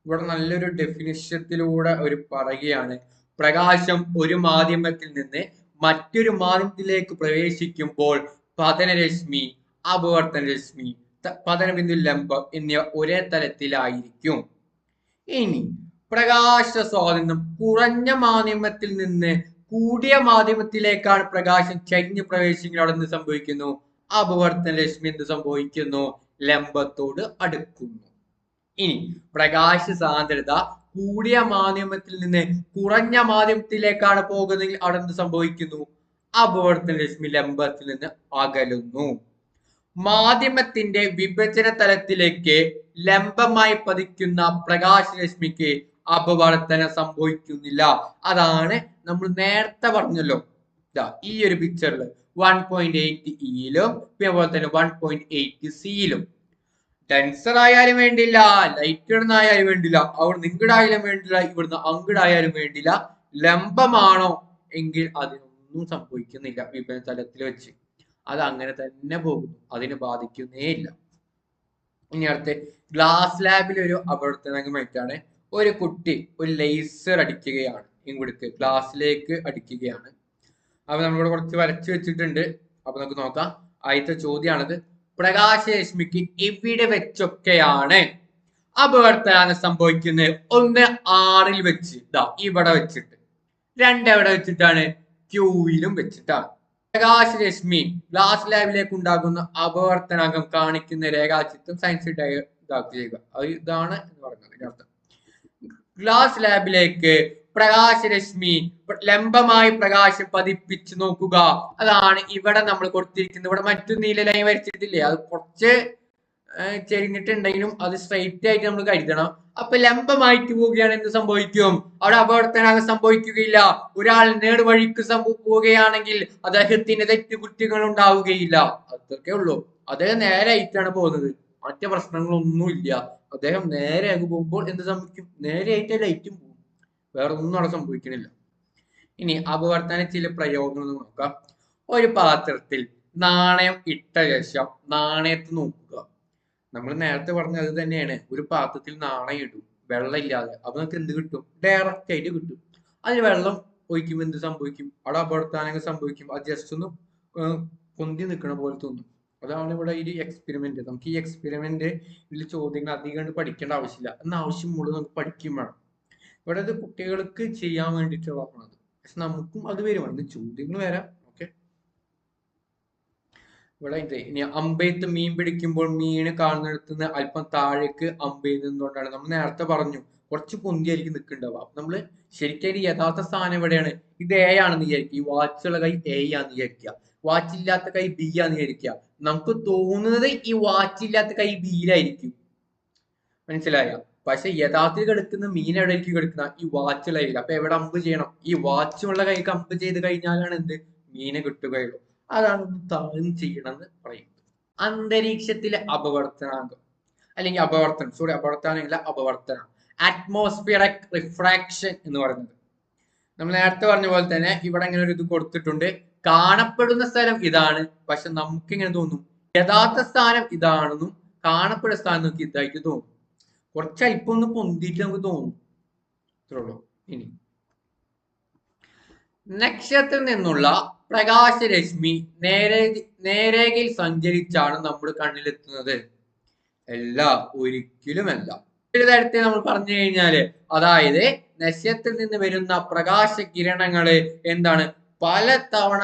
ഇവിടെ നല്ലൊരു ഡെഫിനിഷത്തിലൂടെ അവർ പറയുകയാണ്, പ്രകാശം ഒരു മാധ്യമത്തിൽ നിന്ന് മറ്റൊരു മാധ്യമത്തിലേക്ക് പ്രവേശിക്കുമ്പോൾ പതനരശ്മി, അപവർത്തന രശ്മി, പതനബിന്ദു ലംബം എന്നിവ ഒരേ തലത്തിലായിരിക്കും. ഇനി പ്രകാശ സ്വാതന്ത്ര്യം കുറഞ്ഞ മാധ്യമത്തിൽ നിന്ന് കൂടിയ മാധ്യമത്തിലേക്കാണ് പ്രകാശം ചരിഞ്ഞ് പ്രവേശിക്കുന്നത്. അവിടെ നിന്ന് സംഭവിക്കുന്നു? അപവർത്തന രശ്മി എന്ത് സംഭവിക്കുന്നു? ലംബത്തോട് അടുക്കുന്നു. ഇനി പ്രകാശ സാന്ദ്രത കൂടിയ മാധ്യമത്തിൽ നിന്ന് കുറഞ്ഞ മാധ്യമത്തിലേക്കാണ് പോകുന്നതെങ്കിൽ അവിടെ എന്ത് സംഭവിക്കുന്നു? അപവർത്തന രശ്മി ലംബത്തിൽ നിന്ന് അകലുന്നു. മാധ്യമത്തിന്റെ വിഭജന തലത്തിലേക്ക് ലംബമായി പതിക്കുന്ന പ്രകാശരശ്മിക്ക് അപവർത്തനം സംഭവിക്കുന്നില്ല. അതാണ് നമ്മൾ നേരത്തെ പറഞ്ഞല്ലോ, ഈ ഒരു പിക്ചറിൽ 1.8 ഇയിലും അതുപോലെ തന്നെ 1.8 സിയിലും ടെൻസർ ആയാലും വേണ്ടില്ല, ലൈറ്റ് ആയാലും വേണ്ടില്ല, അവിടെ നിങ്ങടായാലും വേണ്ടില്ല, ഇവിടുന്ന് അങ്ങടായാലും വേണ്ടില്ല, ലംബമാണോ എങ്കിൽ അതിനൊന്നും സംഭവിക്കുന്നില്ല. വിഭജന തലത്തിൽ വെച്ച് അത് അങ്ങനെ തന്നെ പോകുന്നു, അതിന് ബാധിക്കുന്നേ ഇല്ല. ഇനി അടുത്ത് ഗ്ലാസ് ലാബിൽ ഒരു അപവർത്തനമായിട്ടാണ് ഒരു കുട്ടി ഒരു ലേസർ അടിക്കുകയാണ്, ഇവിടേക്ക് ഗ്ലാസ്സിലേക്ക് അടിക്കുകയാണ്. അപ്പൊ നമ്മളിവിടെ കുറച്ച് വരച്ചു വെച്ചിട്ടുണ്ട്. അപ്പൊ നമുക്ക് നോക്കാം. ആദ്യത്തെ ചോദ്യമാണത്, പ്രകാശരശ്മിക്ക് എവിടെ വെച്ചൊക്കെയാണ് അപവർത്തനം സംഭവിക്കുന്നത്? ഒന്ന് ആറിൽ വെച്ച്, ഇവിടെ വെച്ചിട്ട്. രണ്ട് എവിടെ വെച്ചിട്ടാണ്? ക്യൂവിലും വെച്ചിട്ടാണ്. പ്രകാശരശ്മി ഗ്ലാസ് ലാബിലേക്ക് ഉണ്ടാകുന്ന അപവർത്തനാംഗം കാണിക്കുന്ന രേഖാചിത്രം സയൻസ് ചെയ്യുക. ഇതാണ് എന്ന് പറയുന്നത് അർത്ഥം. ഗ്ലാസ് ലാബിലേക്ക് പ്രകാശരശ്മി ലംബമായി പ്രകാശം പതിപ്പിച്ച് നോക്കുക. അതാണ് ഇവിടെ നമ്മൾ കൊടുത്തിരിക്കുന്നത്. ഇവിടെ മറ്റു നീല ലൈൻ വരച്ചിട്ടില്ലേ, അത് കുറച്ച് ചെരിഞ്ഞിട്ടുണ്ടെങ്കിലും അത് സ്ട്രൈറ്റ് ആയിട്ട് നമ്മൾ കരുതണം. അപ്പൊ ലംബമായിട്ട് പോവുകയാണ് എന്ത് സംഭവിക്കും? അവിടെ അപവർത്തനം സംഭവിക്കുകയില്ല. ഒരാൾ നേർവഴിക്ക് പോവുകയാണെങ്കിൽ അദ്ദേഹത്തിന് തെറ്റുകുറ്റങ്ങൾ ഉണ്ടാവുകയില്ല. അതൊക്കെ ഉള്ളൂ. അദ്ദേഹം നേരെയായിട്ടാണ് പോകുന്നത്, മറ്റു പ്രശ്നങ്ങളൊന്നുമില്ല. അദ്ദേഹം നേരെ പോകുമ്പോൾ എന്ത് സംഭവിക്കും? നേരെയായിട്ട് ലൈറ്റും പോകും, വേറെ ഒന്നും അവിടെ സംഭവിക്കണില്ല. ഇനി അപവർത്തന ചില പ്രയോഗങ്ങൾ നോക്കാം. ഒരു പാത്രത്തിൽ നാണയം ഇട്ട ശേഷം നാണയത്തെ നോക്കുക. നമ്മൾ നേരത്തെ പറഞ്ഞ അത് തന്നെയാണ്. ഒരു പാത്രത്തിൽ നാണയം ഇടും വെള്ളം ഇല്ലാതെ, അപ്പൊ നമുക്ക് എന്ത് കിട്ടും? ഡയറക്റ്റ് ആയിട്ട് കിട്ടും. അതിന് വെള്ളം ഒഴിക്കുമ്പോൾ എന്ത് സംഭവിക്കും? അവിടെ അപവർത്തനങ്ങൾ സംഭവിക്കും. അത് ജസ്റ്റ് ഒന്ന് പൊന്തി നിൽക്കണ പോലെ തോന്നും. അതാണ് ഇവിടെ ഈ എക്സ്പെരിമെന്റ്. നമുക്ക് ഈ എക്സ്പെരിമെന്റ് ഇതിൽ ചോദ്യങ്ങൾ അധികം പഠിക്കേണ്ട ആവശ്യമില്ല, എന്ന ആവശ്യമുള്ളത് നമുക്ക് പഠിക്കും വേണം. ഇവിടെ ഇത് കുട്ടികൾക്ക് ചെയ്യാൻ വേണ്ടിയിട്ടുള്ള പറഞ്ഞത്, പക്ഷെ നമുക്കും അത് വരും, അതിന് ചോദ്യങ്ങൾ വരാം. ഓക്കെ, ഇവിടെ ഇനി അമ്പെയ്ത്ത് മീൻ പിടിക്കുമ്പോൾ മീന് കാണുന്നിടത്തുനിന്ന് അല്പം താഴേക്ക് അമ്പെയ്തുകൊണ്ടാണ്. നമ്മൾ നേരത്തെ പറഞ്ഞു കുറച്ച് പൊന്തിയായിരിക്കും നിൽക്കുന്നുണ്ടാവുക. അപ്പൊ നമ്മള് ശരിക്കും യഥാർത്ഥ സ്ഥാനം എവിടെയാണ്? ഇത് എ ആണെന്ന് വിചാരിക്കുക, ഈ വാച്ചുള്ള കൈ എ ആണെന്ന് വിചാരിക്കുക, വാച്ചില്ലാത്ത കൈ ബി ആണെന്ന് വിചാരിക്കുക. നമുക്ക് തോന്നുന്നത് ഈ വാച്ചില്ലാത്ത കൈ ബിയിലായിരിക്കും, മനസ്സിലായോ? പക്ഷെ യഥാർത്ഥത്തിൽ കിടക്കുന്ന മീൻ എവിടേക്ക് കിടക്കുന്ന? ഈ വാച്ചുള്ള കയ്യിൽ. അപ്പൊ എവിടെ അമ്പ് ചെയ്യണം? ഈ വാച്ചുള്ള കൈക്ക് അമ്പ് ചെയ്ത് കഴിഞ്ഞാലാണ് എന്ത്? മീനെ കിട്ടുകയുള്ളൂ. അതാണ് താഴ്ന്ന് ചെയ്യണമെന്ന് പറയുന്നത്. അന്തരീക്ഷത്തിലെ അപവർത്തനാംഗം അല്ലെങ്കിൽ അപവർത്തനം അറ്റ്മോസ്ഫിയറിക് റിഫ്രാക്ഷൻ എന്ന് പറയുന്നത്. നമ്മൾ നേരത്തെ പറഞ്ഞ പോലെ തന്നെ ഇവിടെ ഇങ്ങനെ ഒരു ഇത് കൊടുത്തിട്ടുണ്ട്. കാണപ്പെടുന്ന സ്ഥലം ഇതാണ്, പക്ഷെ നമുക്ക് ഇങ്ങനെ തോന്നും യഥാർത്ഥ സ്ഥാനം ഇതാണെന്നും കാണപ്പെടുന്ന സ്ഥാനം നമുക്ക് ഇതായിട്ട് തോന്നും. കുറച്ച് അല്പം ഒന്ന് പൊന്തിയിട്ട് നമുക്ക് തോന്നും, ഇത്രേ ഉള്ളൂ. ഇനി നക്ഷത്രത്തിൽ നിന്നുള്ള പ്രകാശരശ്മി നേരേഖയിൽ സഞ്ചരിച്ചാണ് നമ്മുടെ കണ്ണിലെത്തുന്നത്. ഒരിക്കലുമല്ല. ഒരു തരത്തിൽ നമ്മൾ പറഞ്ഞു കഴിഞ്ഞാല്, അതായത് നക്ഷത്രത്തിൽ നിന്ന് വരുന്ന പ്രകാശ കിരണങ്ങള് എന്താണ് പല തവണ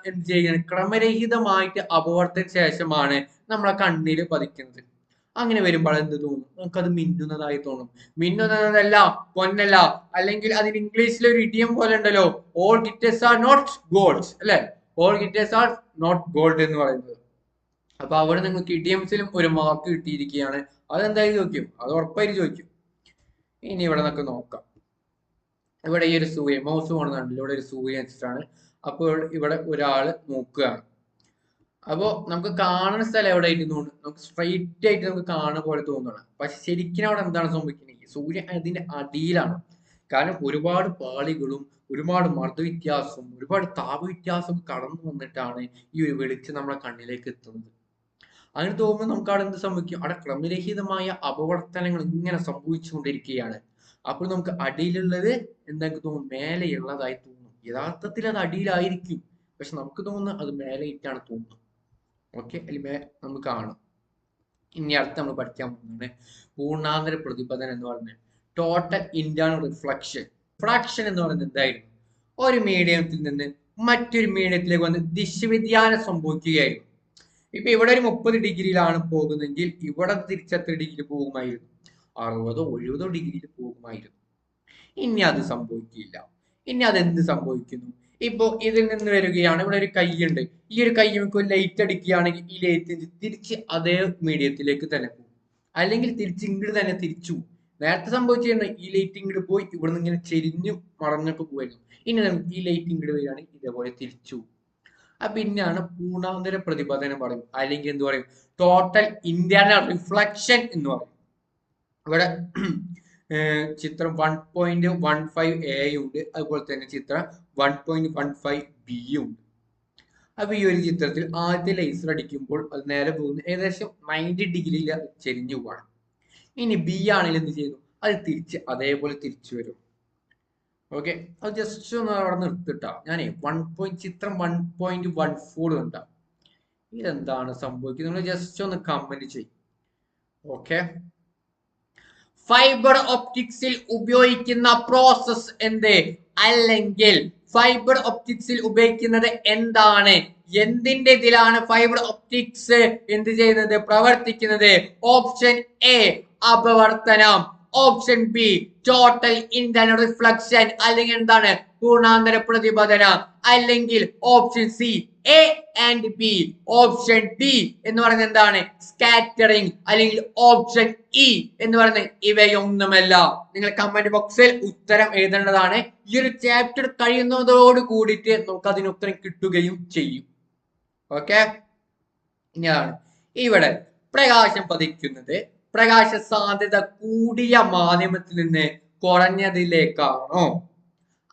എന്ത് ചെയ്യുന്നത്? ക്രമരഹിതമായിട്ട് അപവർത്തന ശേഷമാണ് നമ്മളെ കണ്ണിൽ പതിക്കുന്നത്. അങ്ങനെ വരുമ്പോൾ എന്ത് തോന്നും? നമുക്കത് മിന്നുന്നതായി തോന്നും. മിന്നുന്നതല്ല, പൊന്നല്ല. അല്ലെങ്കിൽ അതിന് ഇംഗ്ലീഷിൽ ഒരു ഇഡിയം പോലെ ഉണ്ടല്ലോ, ഓൾ ഗിറ്റേഴ്സ് ആർ നോട്ട് ഗോൾഡ്, അല്ലെ? ഓൾ ഗിറ്റേഴ്സ് ആർ നോട്ട് ഗോൾഡ് എന്ന് പറയുന്നത്. അപ്പൊ അവിടെ നിങ്ങൾക്ക് ഇഡിയംസിലും ഒരു മാർക്ക് കിട്ടിയിരിക്കുകയാണ്. അതെന്തായാലും ചോദിക്കും, അത് ഉറപ്പായിട്ട് ചോദിക്കും. ഇനി ഇവിടെ നമുക്ക് നോക്കാം. ഇവിടെ ഈ ഒരു സൂര്യൻ മൗസ് പോകുന്നുണ്ടല്ലോ, ഇവിടെ ഒരു സൂര്യൻ വെച്ചിട്ടാണ്. അപ്പോൾ ഇവിടെ ഒരാള് നോക്കുകയാണ്. അപ്പോൾ നമുക്ക് കാണുന്ന സ്ഥലം എവിടെ ആയിട്ട് തോന്നുന്നു? നമുക്ക് സ്ട്രൈറ്റ് ആയിട്ട് നമുക്ക് കാണുന്ന പോലെ തോന്നുകയാണ്. പക്ഷെ ശരിക്കും അവിടെ എന്താണ് സംഭവിക്കുന്നത്? സൂര്യൻ അതിന്റെ അടിയിലാണ്. കാരണം ഒരുപാട് പാളികളും ഒരുപാട് മർദ്ദവ്യത്യാസവും ഒരുപാട് താപവ്യത്യാസവും കടന്നു വന്നിട്ടാണ് ഈ ഒരു വെളിച്ചം നമ്മളെ കണ്ണിലേക്ക് എത്തുന്നത്. അങ്ങനെ തോന്നുമ്പോൾ നമുക്ക് അവിടെ എന്ത് സംഭവിക്കും? അവിടെ ക്രമരഹിതമായ അപവർത്തനങ്ങൾ ഇങ്ങനെ സംഭവിച്ചുകൊണ്ടിരിക്കുകയാണ്. അപ്പോൾ നമുക്ക് അടിയിലുള്ളത് എന്തൊക്കെ തോന്നും? മേലെയുള്ളതായി തോന്നും. യഥാർത്ഥത്തിൽ അത് അടിയിലായിരിക്കും, പക്ഷെ നമുക്ക് തോന്നുന്നത് അത് മേലെയിട്ടാണ് തോന്നുന്നത്. ഓക്കെ, അല്ലെങ്കിൽ നമ്മൾ കാണും. ഇനി അടുത്ത് നമ്മൾ പഠിക്കാൻ പോകുന്നത് പൂർണ്ണാന്തര പ്രതിപതനം എന്ന് പറയുന്നത് ടോട്ടൽ ഇന്റേണൽ റിഫ്ലക്ഷൻ. റിഫ്രാക്ഷൻ എന്ന് പറയുന്നത് എന്തായിരുന്നു? ഒരു മീഡിയത്തിൽ നിന്ന് മറ്റൊരു മീഡിയത്തിലേക്ക് വന്ന് ദിശവ്യതിയാനം സംഭവിക്കുകയായിരുന്നു. ഇപ്പൊ ഇവിടെ ഒരു 30 ഡിഗ്രിയിലാണ് പോകുന്നതെങ്കിൽ ഇവിടെ തിരിച്ചെത്ര ഡിഗ്രി പോകുമായിരുന്നു? 60 70 ഡിഗ്രിയിൽ പോകുമായിരുന്നു. ഇനി അത് സംഭവിക്കില്ല. ഇനി അതെന്ത് സംഭവിക്കുന്നു? ഇപ്പൊ ഇതിൽ നിന്ന് വരികയാണ്, ഇവിടെ ഒരു കൈയുണ്ട്. ഈ ഒരു കൈ നമുക്ക് ലൈറ്റ് അടിക്കുകയാണെങ്കിൽ ഈ ലൈറ്റ് തിരിച്ച് അതേ മീഡിയത്തിലേക്ക് തന്നെ പോകും, അല്ലെങ്കിൽ തിരിച്ച് ഇങ്ങോട്ട് തന്നെ തിരിച്ചു. നേരത്തെ സംഭവിച്ചിരുന്ന ഈ ലൈറ്റ് ഇങ്ങോട്ട് പോയി ഇവിടെ നിന്ന് ഇങ്ങനെ ചെരിഞ്ഞു മറഞ്ഞൊക്കെ പോയിരുന്നു. ഇനി നമുക്ക് ഈ ലൈറ്റ് ഇങ്ങോട്ട് വരികയാണെങ്കിൽ ഇതേപോലെ തിരിച്ചു. പിന്നെയാണ് പൂർണ്ണാന്തര പ്രതിപതനം പറയും, അല്ലെങ്കിൽ എന്ത് പറയും? ടോട്ടൽ ഇന്റേണൽ റിഫ്ലക്ഷൻ എന്ന് പറയും. ഇവിടെ ചിത്രം 1.15A ഉണ്ട്, അതുപോലെ തന്നെ ചിത്രം 1.15B ഉണ്ട്. അപ്പൊ ഈ ഒരു ചിത്രത്തിൽ ആദ്യത്തെ ലേസർ അടിക്കുമ്പോൾ അത് നേരെ പോകുന്നു ഏകദേശം 90 ഡിഗ്രിയിൽ ചെരിഞ്ഞു പോകണം. ഇനി ബി ആണെങ്കിൽ എന്ത് ചെയ്യുന്നു? അത് തിരിച്ച് അതേപോലെ തിരിച്ചു വരും. ഓക്കെ, അത് ജസ്റ്റ് ഒന്ന് അവിടെ നിർത്തിട്ടാ. ഞാനേ ചിത്രം 1.14 ഉണ്ടാവും. ഇതെന്താണ് സംഭവിക്കുന്നത്? നിങ്ങൾ ജസ്റ്റ് ഒന്ന് കമന്റ് ചെയ്യും. ഓക്കെ, ഫൈബർ ഒപ്റ്റിക്സിൽ ഉപയോഗിക്കുന്ന പ്രോസസ് എന്ത്? അല്ലെങ്കിൽ ഫൈബർ ഒപ്റ്റിക്സിൽ ഉപയോഗിക്കുന്നത് എന്താണ്? എന്തിന്റെ ഇതിലാണ് ഫൈബർ ഒപ്റ്റിക്സ് എന്ത് ചെയ്യുന്നത്? പ്രവർത്തിക്കുന്നത്? ഓപ്ഷൻ എ അപവർത്തനം, option B total internal reflection, അല്ലെങ്കിൽ എന്താണ്? പൂർണ്ണാന്തര പ്രതിപതനം, അല്ലെങ്കിൽ option C A and B. Option D എന്ന് പറയുന്നത് എന്താണ്? സ്കാറ്ററിംഗ്, അല്ലെങ്കിൽ ഓപ്ഷൻ ഇ എന്ന് പറയുന്നത് ഇവയൊന്നുമല്ല. നിങ്ങൾ കമന്റ് ബോക്സിൽ ഉത്തരം എഴുതേണ്ടതാണ്. ഈ ഒരു ചാപ്റ്റർ കഴിയുന്നതോട് കൂടിയിട്ട് നമുക്ക് അതിന് ഉത്തരം കിട്ടുകയും ചെയ്യും. ഓക്കെ, ഇനിയാണ് ഇവിടെ പ്രകാശം പതിക്കുന്നത് പ്രകാശ സാധ്യത കൂടിയ മാധ്യമത്തിൽ നിന്ന് കുറഞ്ഞതിലേക്കാണോ,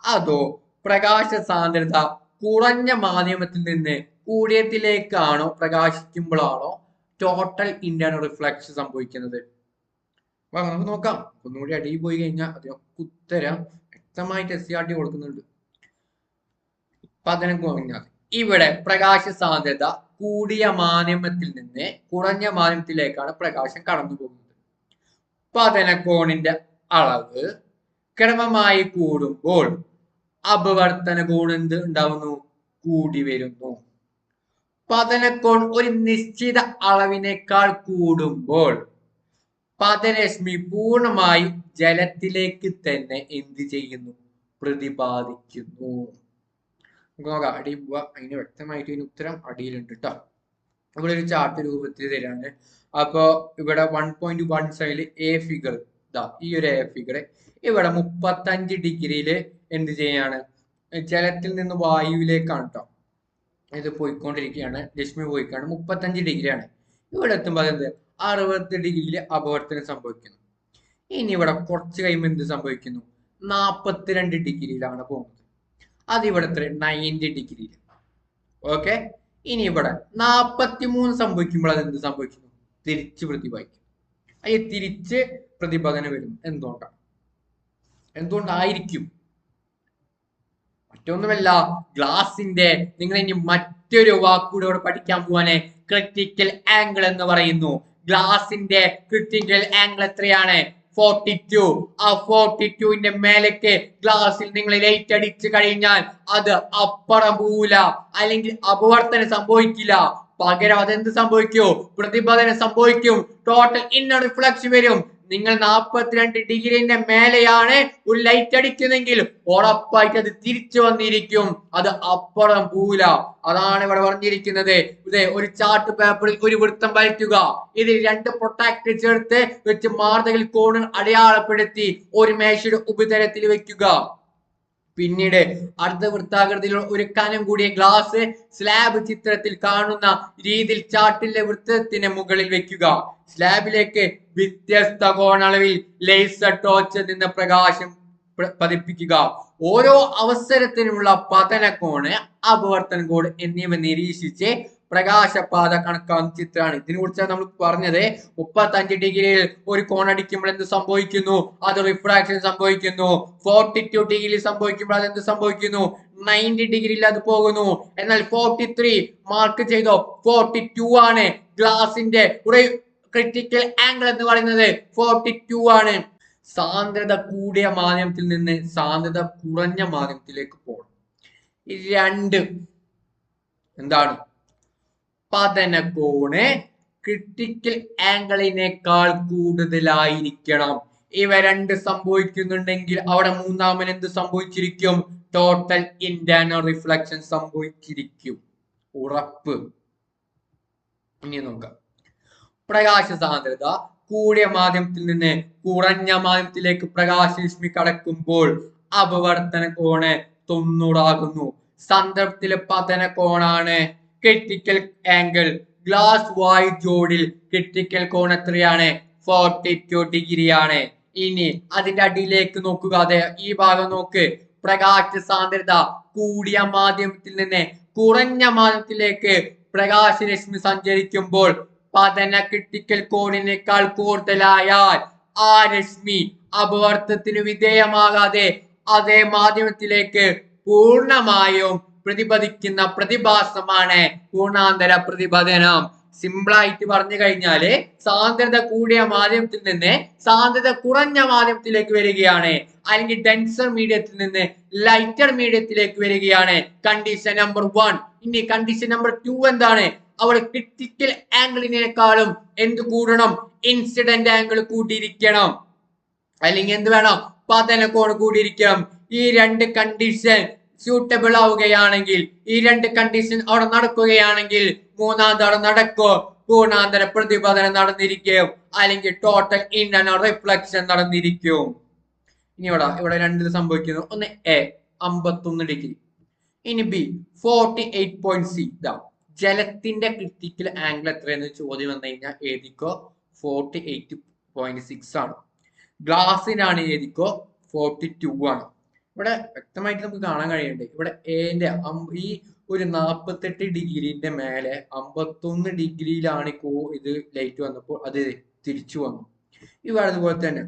അതോ പ്രകാശ സാന്ദ്രത കുറഞ്ഞ മാധ്യമത്തിൽ നിന്ന് കൂടിയതിലേക്കാണോ പ്രകാശിക്കുമ്പോഴാണോ ടോട്ടൽ ഇന്റേണൽ റിഫ്ലക്ഷൻ സംഭവിക്കുന്നത്? നമുക്ക് നോക്കാം. ഒന്നുകൂടി അടിയിൽ പോയി കഴിഞ്ഞാൽ അതിനൊക്കെ ഉത്തരം വ്യക്തമായിട്ട് SCRT കൊടുക്കുന്നുണ്ട്. പതനം കുറഞ്ഞാൽ ഇവിടെ പ്രകാശ സാന്ദ്രത കൂടിയ മാധ്യമത്തിൽ നിന്ന് കുറഞ്ഞ മാധ്യമത്തിലേക്കാണ് പ്രകാശം കടന്നു പോകുന്നത്. പതനകോണിന്റെ അളവ് ക്രമമായി കൂടുമ്പോൾ അപവർത്തന കോൺ എന്ത് ഉണ്ടാവുന്നു? കൂടി വരുന്നു. പതനകോൺ ഒരു നിശ്ചിത അളവിനേക്കാൾ കൂടുമ്പോൾ പതനരശ്മി പൂർണ്ണമായി ജലത്തിലേക്ക് തന്നെ എന്ത് ചെയ്യുന്നു? പ്രതിപാദിക്കുന്നു. നോക്കാം, അടി പോവാ. അതിന് വ്യക്തമായിട്ട് ഇതിന് ഉത്തരം അടിയിലുണ്ട് കേട്ടോ. ഇവിടെ ഒരു ചാർട്ട് രൂപത്തിൽ തരാണ്. അപ്പൊ ഇവിടെ 1.17 എ ഫിഗർ, ഇതാ ഈ ഒരു എ ഫിഗർ ഇവിടെ 35 ഡിഗ്രിയില് എന്ത് ചെയ്യാണ്? ജലത്തിൽ നിന്ന് വായുവിലേക്കാണ് കേട്ടോ ഇത് പോയിക്കൊണ്ടിരിക്കുകയാണ്. രശ്മി പോയിക്കാണ് 35 ഡിഗ്രിയാണ്. ഇവിടെ എത്തുമ്പോൾ അതെന്ത്? 60 ഡിഗ്രിയിൽ അപവർത്തനം സംഭവിക്കുന്നു. ഇനി ഇവിടെ കുറച്ച് കഴിയുമ്പോൾ എന്ത് സംഭവിക്കുന്നു? 42 ഡിഗ്രിയിലാണ് പോകുന്നത്. അത് ഇവിടെ 90 ഡിഗ്രിയിൽ. ഓക്കെ, ഇനി ഇവിടെ 43 സംഭവിക്കുമ്പോൾ അത് എന്ത് സംഭവിക്കുന്നു? തിരിച്ച് പ്രതിപാദിക്കും. അത് തിരിച്ച് പ്രതിപതനം വരും. എന്തുകൊണ്ടായിരിക്കും? മറ്റൊന്നുമല്ല, ഗ്ലാസിന്റെ, നിങ്ങൾ ഇനി മറ്റൊരു വാക്കുകൂടെ ഇവിടെ പഠിക്കാൻ പോവാനെ, ക്രിട്ടിക്കൽ ആംഗിൾ എന്ന് പറയുന്നു. ഗ്ലാസിന്റെ ക്രിട്ടിക്കൽ ആംഗിൾ എത്രയാണ്? 42. ആ 42ന്റെ മേലേക്ക് ഗ്ലാസിൽ നിങ്ങൾ ലൈറ്റ് അടിച്ചു കഴിഞ്ഞാൽ അത് അപ്പുറം പോവില്ല, അല്ലെങ്കിൽ അപവർത്തനം സംഭവിക്കില്ല. പകരം അതെന്ത് സംഭവിക്കൂ? പ്രതിപതനം സംഭവിക്കും. ടോട്ടൽ ഇന്നർ റിഫ്ലക്ഷൻ വരും. നിങ്ങൾ 42 ഡിഗ്രിന്റെ മേലെയാണ് ഒരു ലൈറ്റ് അടിക്കുന്നെങ്കിൽ ഉറപ്പായിട്ട് അത് തിരിച്ചു വന്നിരിക്കും, അത് അപ്പുറം പോവില്ല. അതാണ് ഇവിടെ പറഞ്ഞിരിക്കുന്നത്. ഇത് ഒരു ചാർട്ട് പേപ്പറിൽ ഒരു വൃത്തം വരയ്ക്കുക. ഇതിൽ 2 പ്രൊട്ടാക്ടർ ചേർത്ത് വെച്ച് മാർദ്ദകൾ കോണ് അടയാളപ്പെടുത്തി ഒരു മേശയുടെ ഉപരിതലത്തിൽ വെക്കുക. പിന്നീട് അർദ്ധവൃത്താകൃതിയിലുള്ള ഒരു കനം കൂടിയ ഗ്ലാസ് സ്ലാബ് ചിത്രത്തിൽ കാണുന്ന രീതിയിൽ ചാർട്ടിലെ വൃത്തത്തിന് മുകളിൽ വെക്കുക. സ്ലാബിലേക്ക് വ്യത്യസ്ത കോണളവിൽ ലേസർ ടോർച്ച് നിന്ന് പ്രകാശം പതിപ്പിക്കുക. ഓരോ അവസരത്തിനുള്ള പതനകോണ്, അപവർത്തന കോൺ എന്നിവ നിരീക്ഷിച്ച് പ്രകാശപാത കണക്കാക്കുന്ന ചിത്രമാണ്. ഇതിനെ കുറിച്ചാണ് നമ്മൾ പറഞ്ഞത്. 35 ഡിഗ്രിയിൽ ഒരു കോൺ അടിക്കുമ്പോൾ എന്ത് സംഭവിക്കുന്നു? അത് റിഫ്രാക്ഷൻ സംഭവിക്കുന്നു. 42 ഡിഗ്രിയിൽ സംഭവിക്കുമ്പോൾ അത് എന്ത് സംഭവിക്കുന്നു? 90 ഡിഗ്രിയിൽ അത് പോകുന്നു. എന്നാൽ 43 മാർക്ക് ചെയ്തോ, 42 ആണ്. ഗ്ലാസിന്റെ ക്രിട്ടിക്കൽ ആംഗിൾ എന്ന് പറയുന്നത് 42 ആണ്. സാന്ദ്രത കൂടിയ മാധ്യമത്തിൽ നിന്ന് സാന്ദ്രത കുറഞ്ഞ മാധ്യമത്തിലേക്ക് പോകണം. 2 എന്താണ്? പതനകോണ് ക്രിട്ടിക്കൽ ആംഗിളിനേക്കാൾ കൂടുതലായിരിക്കണം. ഇവ രണ്ട് സംഭവിക്കുന്നുണ്ടെങ്കിൽ അവിടെ മൂന്നാമൻ എന്ത് സംഭവിച്ചിരിക്കും? ടോട്ടൽ ഇന്റേണൽ റിഫ്ലക്ഷൻ സംഭവിച്ചിരിക്കും. ഉറപ്പ്. ഇനി നോക്കാം. പ്രകാശ സാന്ദ്രത കൂടിയ മാധ്യമത്തിൽ നിന്ന് കുറഞ്ഞ മാധ്യമത്തിലേക്ക് പ്രകാശരശ്മി കടക്കുമ്പോൾ അപവർത്തന കോണ് 90 ആകുന്നു. സന്ദർഭത്തിലെ പതന കോണാണ് ക്രിട്ടിക്കൽ ആംഗിൾ. ഗ്ലാസ് വായു ജോഡിൽ ക്രിട്ടിക്കൽ കോൺ എത്രയാണ്? 42 ഡിഗ്രിയാണ്. ഇനി അതിന്റെ അടിയിലേക്ക് നോക്കുക. അതെ, ഈ ഭാഗം നോക്ക്. പ്രകാശ സാന്ദ്രത കൂടിയ മാധ്യമത്തിൽ നിന്ന് കുറഞ്ഞ മാധ്യമത്തിലേക്ക് പ്രകാശരശ്മി സഞ്ചരിക്കുമ്പോൾ പതന ക്രിട്ടിക്കൽ കോണിനേക്കാൾ കൂടുതലായാൽ ആ രശ്മി അപവർത്തനത്തിന് വിധേയമാകാതെ അതേ മാധ്യമത്തിലേക്ക് പൂർണ്ണമായും പ്രതിപദിക്കുന്ന പ്രതിഭാസമാണ് പൂർണ്ണാന്തര പ്രതിപതനം. സിമ്പിളായിട്ട് പറഞ്ഞു കഴിഞ്ഞാല് സാന്ദ്രത കൂടിയ മാധ്യമത്തിൽ നിന്ന് സാന്ദ്രത കുറഞ്ഞ മാധ്യമത്തിലേക്ക് വരികയാണ്, അല്ലെങ്കിൽ ഡെൻസർ മീഡിയത്തിൽ നിന്ന് ലൈറ്റർ മീഡിയത്തിലേക്ക് വരികയാണ്. Condition number 1. ഇനി കണ്ടീഷൻ നമ്പർ 2 എന്താണ്? അവിടെ ക്രിട്ടിക്കൽ ആംഗിളിനേക്കാളും എന്ത് കൂടണം? ഇൻസിഡന്റ് ആംഗിൾ കൂട്ടിയിരിക്കണം, അല്ലെങ്കിൽ എന്ത് വേണം? പതന കോൺ കൂടിയിരിക്കണം. ഈ രണ്ട് കണ്ടീഷൻ സ്യൂട്ടബിൾ ആവുകയാണെങ്കിൽ, ഈ രണ്ട് കണ്ടീഷൻ അവിടെ നടക്കുകയാണെങ്കിൽ മൂന്നാമത് അവിടെ നടക്കോ? പൂർണ്ണാന്തര പ്രതിപതനം നടന്നിരിക്കും, അല്ലെങ്കിൽ ടോട്ടൽ ഇന്റേണൽ റിഫ്ലക്ഷൻ നടന്നിരിക്കും. ഇനി ഇവിടെ രണ്ട് സംഭവിക്കുന്നു. ഒന്ന് എ 51 ഡിഗ്രി, ഇനി ബി 48.6. ഇതാ ജലത്തിന്റെ ക്രിട്ടിക്കൽ ആംഗിൾ എത്രയെന്ന് ചോദ്യം വന്നു കഴിഞ്ഞാൽ എഴുതിക്കോ 48.6 ആണ്. ഗ്ലാസിനാണ് എഴുതിക്കോ 42 ആണ്. ഇവിടെ വ്യക്തമായിട്ട് നമുക്ക് കാണാൻ കഴിയുന്നുണ്ട്. ഇവിടെ എന്റെ ഈ ഒരു 48 ഡിഗ്രിന്റെ മേലെ 51 ഡിഗ്രിയിലാണ് ഇത് ലൈറ്റ് വന്നപ്പോൾ അത് തിരിച്ചു വന്നു. ഇവിടെ അതുപോലെ തന്നെ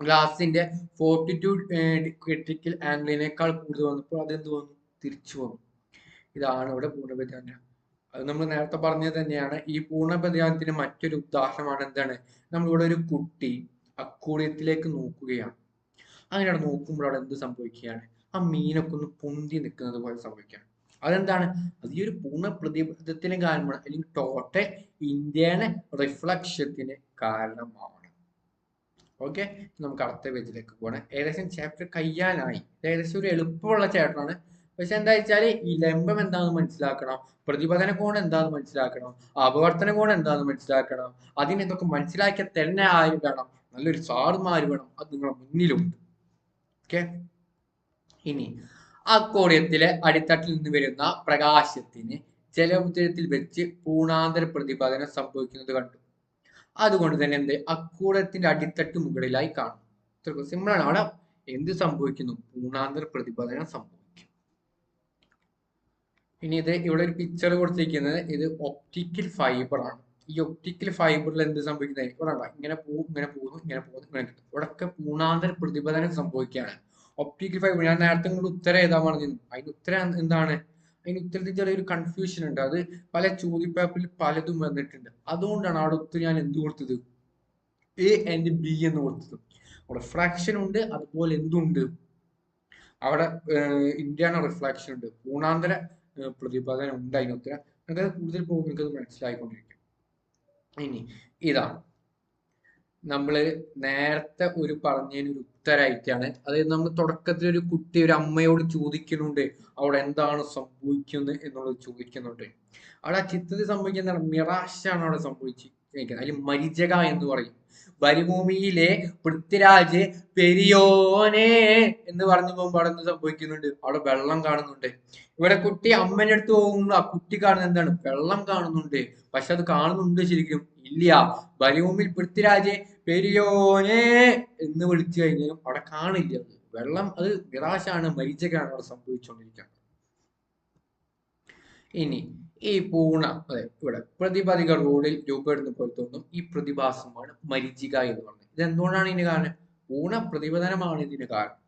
ഗ്ലാസിന്റെ 42 ക്രിട്ടിക്കൽ ആംഗിളിനേക്കാൾ കൂടുതൽ വന്നപ്പോൾ അത് എന്ത് വന്നു? തിരിച്ചു വന്നു. ഇതാണ് ഇവിടെ പൂർണ്ണവ്യതിയാനം. അത് നമ്മൾ നേരത്തെ പറഞ്ഞത് തന്നെയാണ്. ഈ പൂർണ്ണവ്യതിയാനത്തിന് മറ്റൊരു ഉദാഹരണമാണ് എന്താണ്? നമ്മളിവിടെ ഒരു കുട്ടി അക്കൂറിയത്തിലേക്ക് നോക്കുകയാണ്. അങ്ങനെ അവിടെ നോക്കുമ്പോൾ അവിടെ എന്ത് സംഭവിക്കുകയാണ്? ആ മീനൊക്കെ ഒന്ന് പൊന്തി നിൽക്കുന്നത് പോലെ സംഭവിക്കുകയാണ്. അതെന്താണ്? അത് ഈ ഒരു പൂർണ്ണ പ്രതിബദ്ധത്തിന് കാരണമാണ്, അല്ലെങ്കിൽ ടോട്ടൽ ഇന്റേണൽ റിഫ്ലക്ഷത്തിന് കാരണമാണ്. ഓക്കെ, നമുക്ക് അടുത്ത പേജിലേക്ക് പോകണം. ഏകദേശം ചാപ്റ്റർ കഴിയാനായി. ഏകദേശം ഒരു എളുപ്പമുള്ള ചാപ്റ്ററാണ്. പക്ഷെ എന്താ വെച്ചാൽ ഈ ലംബം എന്താണെന്ന് മനസ്സിലാക്കണം, പ്രതിപതന കോൺ എന്താണെന്ന് മനസ്സിലാക്കണം, അപവർത്തന കോൺ എന്താണെന്ന് മനസ്സിലാക്കണം. അതിനെന്തൊക്കെ മനസ്സിലാക്കിയ തന്നെ ആര് വേണം? നല്ലൊരു സാറുമാര് വേണം. അത് നിങ്ങളുടെ മുന്നിലുണ്ട്. ഓക്കെ, ഇനി അക്വേറിയത്തിലെ അടിത്തട്ടിൽ നിന്ന് വരുന്ന പ്രകാശത്തിന് ജലമുദ്രത്തിൽ വെച്ച് പൂർണ്ണാന്തര പ്രതിപതനം സംഭവിക്കുന്നത് കണ്ടു. അതുകൊണ്ട് തന്നെ എന്ത്? അക്വേറിയത്തിന്റെ അടിത്തട്ട് മുകളിലായി കാണും. ഇത്ര സിമ്പിളാണ്. അവിടെ എന്ത് സംഭവിക്കുന്നു? പൂർണ്ണാന്തര പ്രതിപതനം സംഭവിക്കും. ഇനി ഇവിടെ ഒരു പിക്ചർ കൊടുത്തിരിക്കുന്നത് ഇത് ഒപ്റ്റിക്കൽ ഫൈബർ ആണ്. ഈ ഒപ്റ്റിക്കൽ ഫൈബറിൽ എന്ത് സംഭവിക്കുന്നത്? ഇവിടെ ഇങ്ങനെ പോകും, ഇങ്ങനെ പോകുന്നു, ഇങ്ങനെ പോകുന്നു, ഇങ്ങനെ കിട്ടും. ഇവിടെയൊക്കെ പൂർണ്ണാന്തര പ്രതിപതനം സംഭവിക്കുകയാണ്. ഒപ്റ്റിക്കൽ ഫൈബർ ഞാൻ നേരത്തെ കൊണ്ട് ഉത്തരം എഴുതാൻ പറഞ്ഞിരുന്നു. അതിന് ഉത്തരം എന്താണ്? അതിന് ഉത്തരത്തിൽ ചെറിയൊരു കൺഫ്യൂഷൻ ഉണ്ട്. അത് പല ചോദ്യപേപ്പറിൽ പലതും വന്നിട്ടുണ്ട്. അതുകൊണ്ടാണ് അവിടെ ഉത്തരം ഞാൻ എന്ത് കൊടുത്തത്? എ ആൻഡ് ബി എന്ന് കൊടുത്തത്. അവിടെ ഫ്രാക്ഷൻ ഉണ്ട്, അതുപോലെ എന്തുണ്ട്? അവിടെ ഇന്റേണൽ റിഫ്ലക്ഷൻ ഉണ്ട്, പൂർണ്ണാന്തര പ്രതിപതനം ഉണ്ട്. അതിനുത്തരം നിങ്ങൾക്ക് കൂടുതൽ പോകുമ്പോൾ നിങ്ങൾക്ക് മനസ്സിലായിക്കൊണ്ടിരിക്കും. ഇനി ഇതാണ് നമ്മള് നേരത്തെ ഒരു പറഞ്ഞതിനൊരു ഉത്തരമായിട്ടാണ്. അതായത് നമ്മൾ തുടക്കത്തിൽ ഒരു കുട്ടി ഒരു അമ്മയോട് ചോദിക്കുന്നുണ്ട് അവിടെ എന്താണ് സംഭവിക്കുന്നത് എന്നുള്ളത് ചോദിക്കുന്നുണ്ട്. അവിടെ ആ ചിത്രത്തിൽ സംഭവിക്കുന്ന മിറാഷാണ് അവിടെ സംഭവിച്ചിരിക്കുന്നത്. അതിൽ മരിചക എന്ന് പറയും. മരുഭൂമിയിലെ പൃഥ്വിരാജ് പെരിയോനെ എന്ന് പറഞ്ഞു പോകുമ്പോൾ അവിടെ എന്ത് സംഭവിക്കുന്നുണ്ട്? അവിടെ വെള്ളം കാണുന്നുണ്ട്. ഇവിടെ കുട്ടി അമ്മേന്റെ അടുത്ത് പോകുമ്പോൾ ആ കുട്ടി കാണുന്നത് എന്താണ്? വെള്ളം കാണുന്നുണ്ട്. പക്ഷെ അത് കാണുന്നുണ്ട് ശരിക്കും? ഇല്ല. മരുഭൂമിയിൽ പൃഥ്വിരാജ് പെരിയോനെ എന്ന് വിളിച്ചു കഴിഞ്ഞാലും അവിടെ കാണില്ല. അത് വെള്ളം, അത് മിറാഷാണ്, മരിചകാണ് അവിടെ സംഭവിച്ചുകൊണ്ടിരിക്കുന്നത്. ഇനി ഈ ഇവിടെ പ്രതിപദിക റോഡിൽ രൂപപ്പെടുന്ന പോലെ തോന്നും ഈ പ്രതിഭാസമാണ് മരീചിക എന്ന് പറയുന്നത്. ഇത് എന്തുകൊണ്ടാണ് ഇതിന് കാരണം? പൂർണ്ണ പ്രതിപതനമാണ് ഇതിന് കാരണം.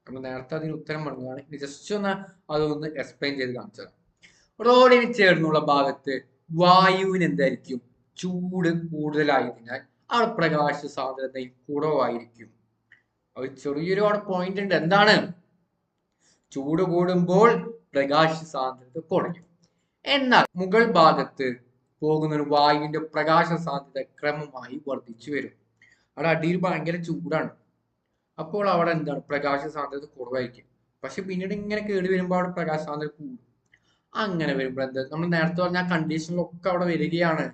നമ്മൾ നേരത്തെ അതിന് ഉത്തരം പറഞ്ഞതാണ്. ഇനി ജസ്റ്റ് ഒന്ന് അതൊന്ന് എക്സ്പ്ലെയിൻ ചെയ്ത് കാണിച്ചത്. റോഡിന് ചേർന്നുള്ള ഭാഗത്ത് വായുവിന് എന്തായിരിക്കും? ചൂട് കൂടുതലായതിനാൽ അവിടെ പ്രകാശ സാന്ദ്രത കുറവായിരിക്കും. അത് ചെറിയൊരു പോയിന്റ് ഉണ്ട്. എന്താണ്? ചൂട് കൂടുമ്പോൾ പ്രകാശ സാന്ദ്രത കുറയും. എന്നാൽ മുകൾ ഭാഗത്ത് പോകുന്ന ഒരു വായുവിന്റെ പ്രകാശ സാധ്യത ക്രമമായി വർദ്ധിച്ചു വരും. അവിടെ അടിയിൽ ഭയങ്കര ചൂടാണ്. അപ്പോൾ അവിടെ എന്താണ് പ്രകാശ സാധ്യത കുറവായിരിക്കും. പക്ഷെ പിന്നീട് ഇങ്ങനെ കേടി വരുമ്പോൾ അവിടെ പ്രകാശ സാധ്യത കൂടും. അങ്ങനെ വരുമ്പോൾ എന്താ നമ്മൾ നേരത്തെ പറഞ്ഞ കണ്ടീഷനിലൊക്കെ അവിടെ വരികയാണ്.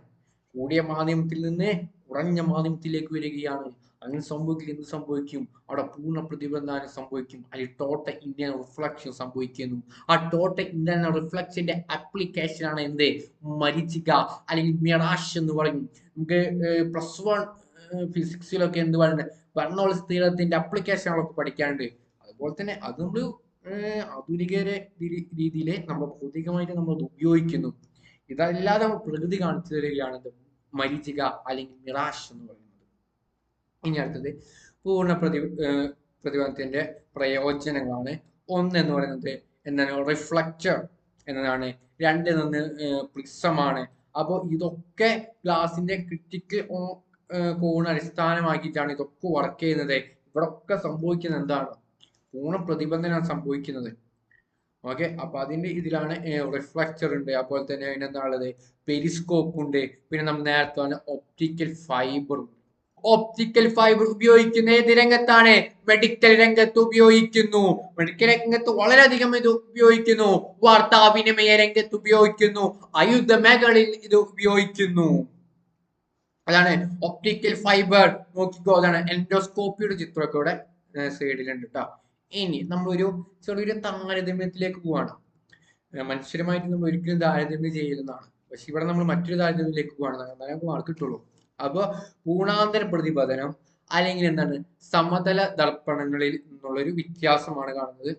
കൂടിയ മാധ്യമത്തിൽ നിന്ന് കുറഞ്ഞ മാധ്യമത്തിലേക്ക് വരികയാണ്. അങ്ങനെ സംഭവിക്കില്ല. എന്ത് സംഭവിക്കും? അവിടെ പൂർണ്ണ പ്രതിബന്ധനം സംഭവിക്കും. അല്ലെങ്കിൽ ടോട്ടൽ ഇന്ത്യൻ റിഫ്ലക്ഷൻ സംഭവിക്കുന്നു. ആ ടോട്ടൽ ഇന്ത്യൻ റിഫ്ലക്ഷന്റെ ആപ്ലിക്കേഷൻ ആണ് എന്ത്? മരീചിക അല്ലെങ്കിൽ മിറാഷ് എന്ന് പറയും. നമുക്ക് +1 ഫിസിക്സിലൊക്കെ എന്ത് പറയുന്നത് ബർണോൾസ് തീരത്തിന്റെ ആപ്ലിക്കേഷനുകളൊക്കെ പഠിക്കാനുണ്ട്. അതുപോലെ തന്നെ അത് നമ്മൾ ആധുനിക രീതിയിൽ നമ്മൾ ഭൗതികമായിട്ട് നമ്മൾ അത് ഉപയോഗിക്കുന്നു. ഇതല്ലാതെ നമ്മൾ പ്രകൃതി കാണിച്ചു തരികയാണ് മരീചിക അല്ലെങ്കിൽ മിറാഷ് എന്ന് പറയുന്നത്. ഇനി അടുത്തത് പൂർണ്ണ പ്രതിബന്ധത്തിന്റെ പ്രയോജനങ്ങളാണ്. ഒന്ന് എന്ന് പറയുന്നത് എന്താണ്? റിഫ്ലക്റ്റർ എന്നതാണ്. രണ്ട് നിന്ന് പ്രിസമാണ്. അപ്പോൾ ഇതൊക്കെ ഗ്ലാസിന്റെ ക്രിറ്റിക്കൽ കോൺ അടിസ്ഥാനമാക്കിയിട്ടാണ് ഇതൊക്കെ വർക്ക് ചെയ്യുന്നത്. ഇവിടെ ഒക്കെ സംഭവിക്കുന്നത് എന്താണ്? പൂർണ്ണ പ്രതിബന്ധനം സംഭവിക്കുന്നത്. ഓക്കെ, അപ്പൊ അതിന്റെ ഇതിലാണ് റിഫ്ലക്റ്റർ ഉണ്ട്. അതുപോലെ തന്നെ അതിനെന്താണുള്ളത്? പെരിസ്കോപ്പ് ഉണ്ട്. പിന്നെ നമ്മൾ നേരത്തെ പറഞ്ഞ ഒപ്റ്റിക്കൽ ഫൈബർ ഉണ്ട്. ഒപ്റ്റിക്കൽ ഫൈബർ ഉപയോഗിക്കുന്ന ഏത് രംഗത്താണ്? മെഡിക്കൽ രംഗത്ത് ഉപയോഗിക്കുന്നു. മെഡിക്കൽ രംഗത്ത് വളരെയധികം ഇത് ഉപയോഗിക്കുന്നു. വാർത്താവിനിമയ രംഗത്ത് ഉപയോഗിക്കുന്നു. ആയുധ മേഖലയിൽ ഇത് ഉപയോഗിക്കുന്നു. അതാണ് ഒപ്റ്റിക്കൽ ഫൈബർ. നോക്കിക്കോ, അതാണ് എൻഡോസ്കോപ്പിയുടെ ചിത്രമൊക്കെ ഇവിടെ സൈഡിലുണ്ട് കേട്ടോ. ഇനി നമ്മളൊരു ചെറിയൊരു താരതമ്യത്തിലേക്ക് പോവാണ്. മനുഷ്യരുമായിട്ട് നമ്മൾ ഒരിക്കലും താരതമ്യം ചെയ്യലെന്നാണ്. പക്ഷെ ഇവിടെ നമ്മൾ മറ്റൊരു താരതമ്യത്തിലേക്ക് പോവാണ്. നമുക്ക് മാർക്ക് കിട്ടുള്ളൂ. അപ്പൊ പൂർണ്ണാന്തര പ്രതിപതനം അല്ലെങ്കിൽ എന്താണ് സമതല ദർപ്പണങ്ങളിൽ നിന്നുള്ളൊരു വ്യത്യാസമാണ് കാണുന്നത്.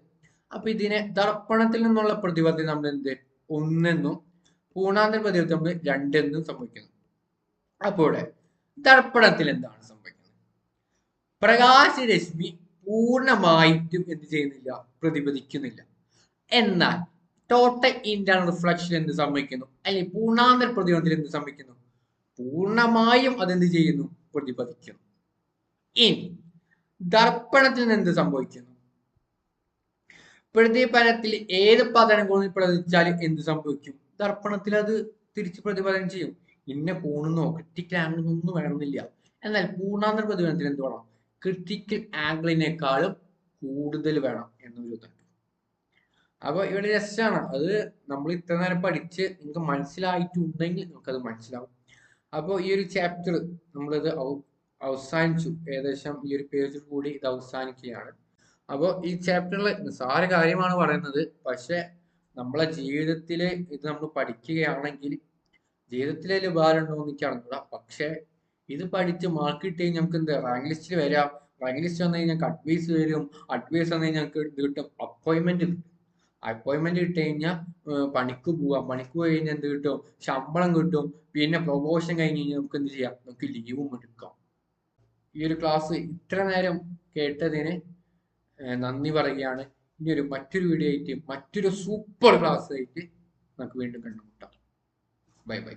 അപ്പൊ ഇതിനെ ദർപ്പണത്തിൽ നിന്നുള്ള പ്രതിപതനം നമ്മൾ എന്ത് 1 എന്നും പൂർണ്ണാന്തര പ്രതിപതനം നമ്മൾ 2 എന്നും സംഭവിക്കുന്നു. അപ്പോൾ ദർപ്പണത്തിൽ എന്താണ് സംഭവിക്കുന്നത്? പ്രകാശരശ്മി പൂർണ്ണമായിട്ടും എന്ത് ചെയ്യുന്നില്ല? പ്രതിപദിക്കുന്നില്ല. എന്നാൽ ടോട്ടൽ ഇന്റേണൽ റിഫ്ലക്ഷൻ എന്ത് സംഭവിക്കുന്നു? അല്ലെങ്കിൽ പൂർണ്ണാന്തര പ്രതിപതനത്തിൽ എന്ത് സംഭവിക്കുന്നു? പൂർണ്ണമായും അതെന്ത് ചെയ്യുന്നു? പ്രതിപദിക്കുന്നു. ഇനി ദർപ്പണത്തിൽ നിന്ന് എന്ത് സംഭവിക്കുന്നു? പ്രതിഫലനത്തിൽ ഏത് പതനം കോണിൽ പ്രതിച്ചാലും എന്ത് സംഭവിക്കും? ദർപ്പണത്തിൽ അത് തിരിച്ച് പ്രതിപതനം ചെയ്യും. ഇന്ന കോണെന്നോ ക്രിറ്റിക്കൽ ആംഗിളൊന്നും ഒന്നും വേണമെന്നില്ല. എന്നാൽ പൂർണ്ണാന്തര പ്രതിഫലനത്തിൽ എന്ത് വേണം? ക്രിറ്റിക്കൽ ആംഗിളിനേക്കാളും കൂടുതൽ വേണം എന്നൊരു ഇതുണ്ട്. അപ്പൊ ഇവിടെ രസമാണ്. അത് നമ്മൾ ഇത്ര നേരം പഠിച്ച് നിങ്ങൾക്ക് മനസ്സിലായിട്ടുണ്ടെങ്കിൽ നമുക്കത് മനസ്സിലാവും. അപ്പോൾ ഈ ഒരു ചാപ്റ്റർ നമ്മളിത് അവസാനിച്ചു. ഏകദേശം ഈ ഒരു പേജിൽ കൂടി ഇത് അവസാനിക്കുകയാണ്. അപ്പോൾ ഈ ചാപ്റ്ററിൽ നിസ്സാര കാര്യമാണ് പറയുന്നത്. പക്ഷെ നമ്മളെ ജീവിതത്തിൽ ഇത് നമ്മൾ പഠിക്കുകയാണെങ്കിൽ ജീവിതത്തിലെ ഉപകാരം ഉണ്ടോ എന്ന് എനിക്ക് അറിഞ്ഞൂടാ. പക്ഷെ ഇത് പഠിച്ച് മാർക്ക് കിട്ടി നമുക്ക് എന്ത് റാങ്ക് ലിസ്റ്റിൽ വരാം. റാങ്ക് ലിസ്റ്റ് വന്നു കഴിഞ്ഞാൽ അഡ്വൈസ് വരും. അഡ്വൈസ് വന്നു കഴിഞ്ഞാൽ ഞങ്ങൾക്ക് ഇത് കിട്ടും, അപ്പോയിന്റ്മെന്റ് കിട്ടും. അപ്പോയിന്റ്മെന്റ് കിട്ടി കഴിഞ്ഞാൽ പണിക്ക് പോവാം. പണിക്ക് പോയി കഴിഞ്ഞാൽ എന്ത് കിട്ടും? ശമ്പളം കിട്ടും. പിന്നെ പ്രൊമോഷൻ കഴിഞ്ഞ് കഴിഞ്ഞാൽ നമുക്ക് എന്ത് ചെയ്യാം? നമുക്ക് ലീവും എടുക്കാം. ഈ ഒരു ക്ലാസ് ഇത്ര നേരം കേട്ടതിന് നന്ദി പറയുകയാണ്. ഇനി മറ്റൊരു വീഡിയോ ആയിട്ട് മറ്റൊരു സൂപ്പർ ക്ലാസ് ആയിട്ട് നമുക്ക് വീണ്ടും കണ്ടുമുട്ടാം. Bye bye.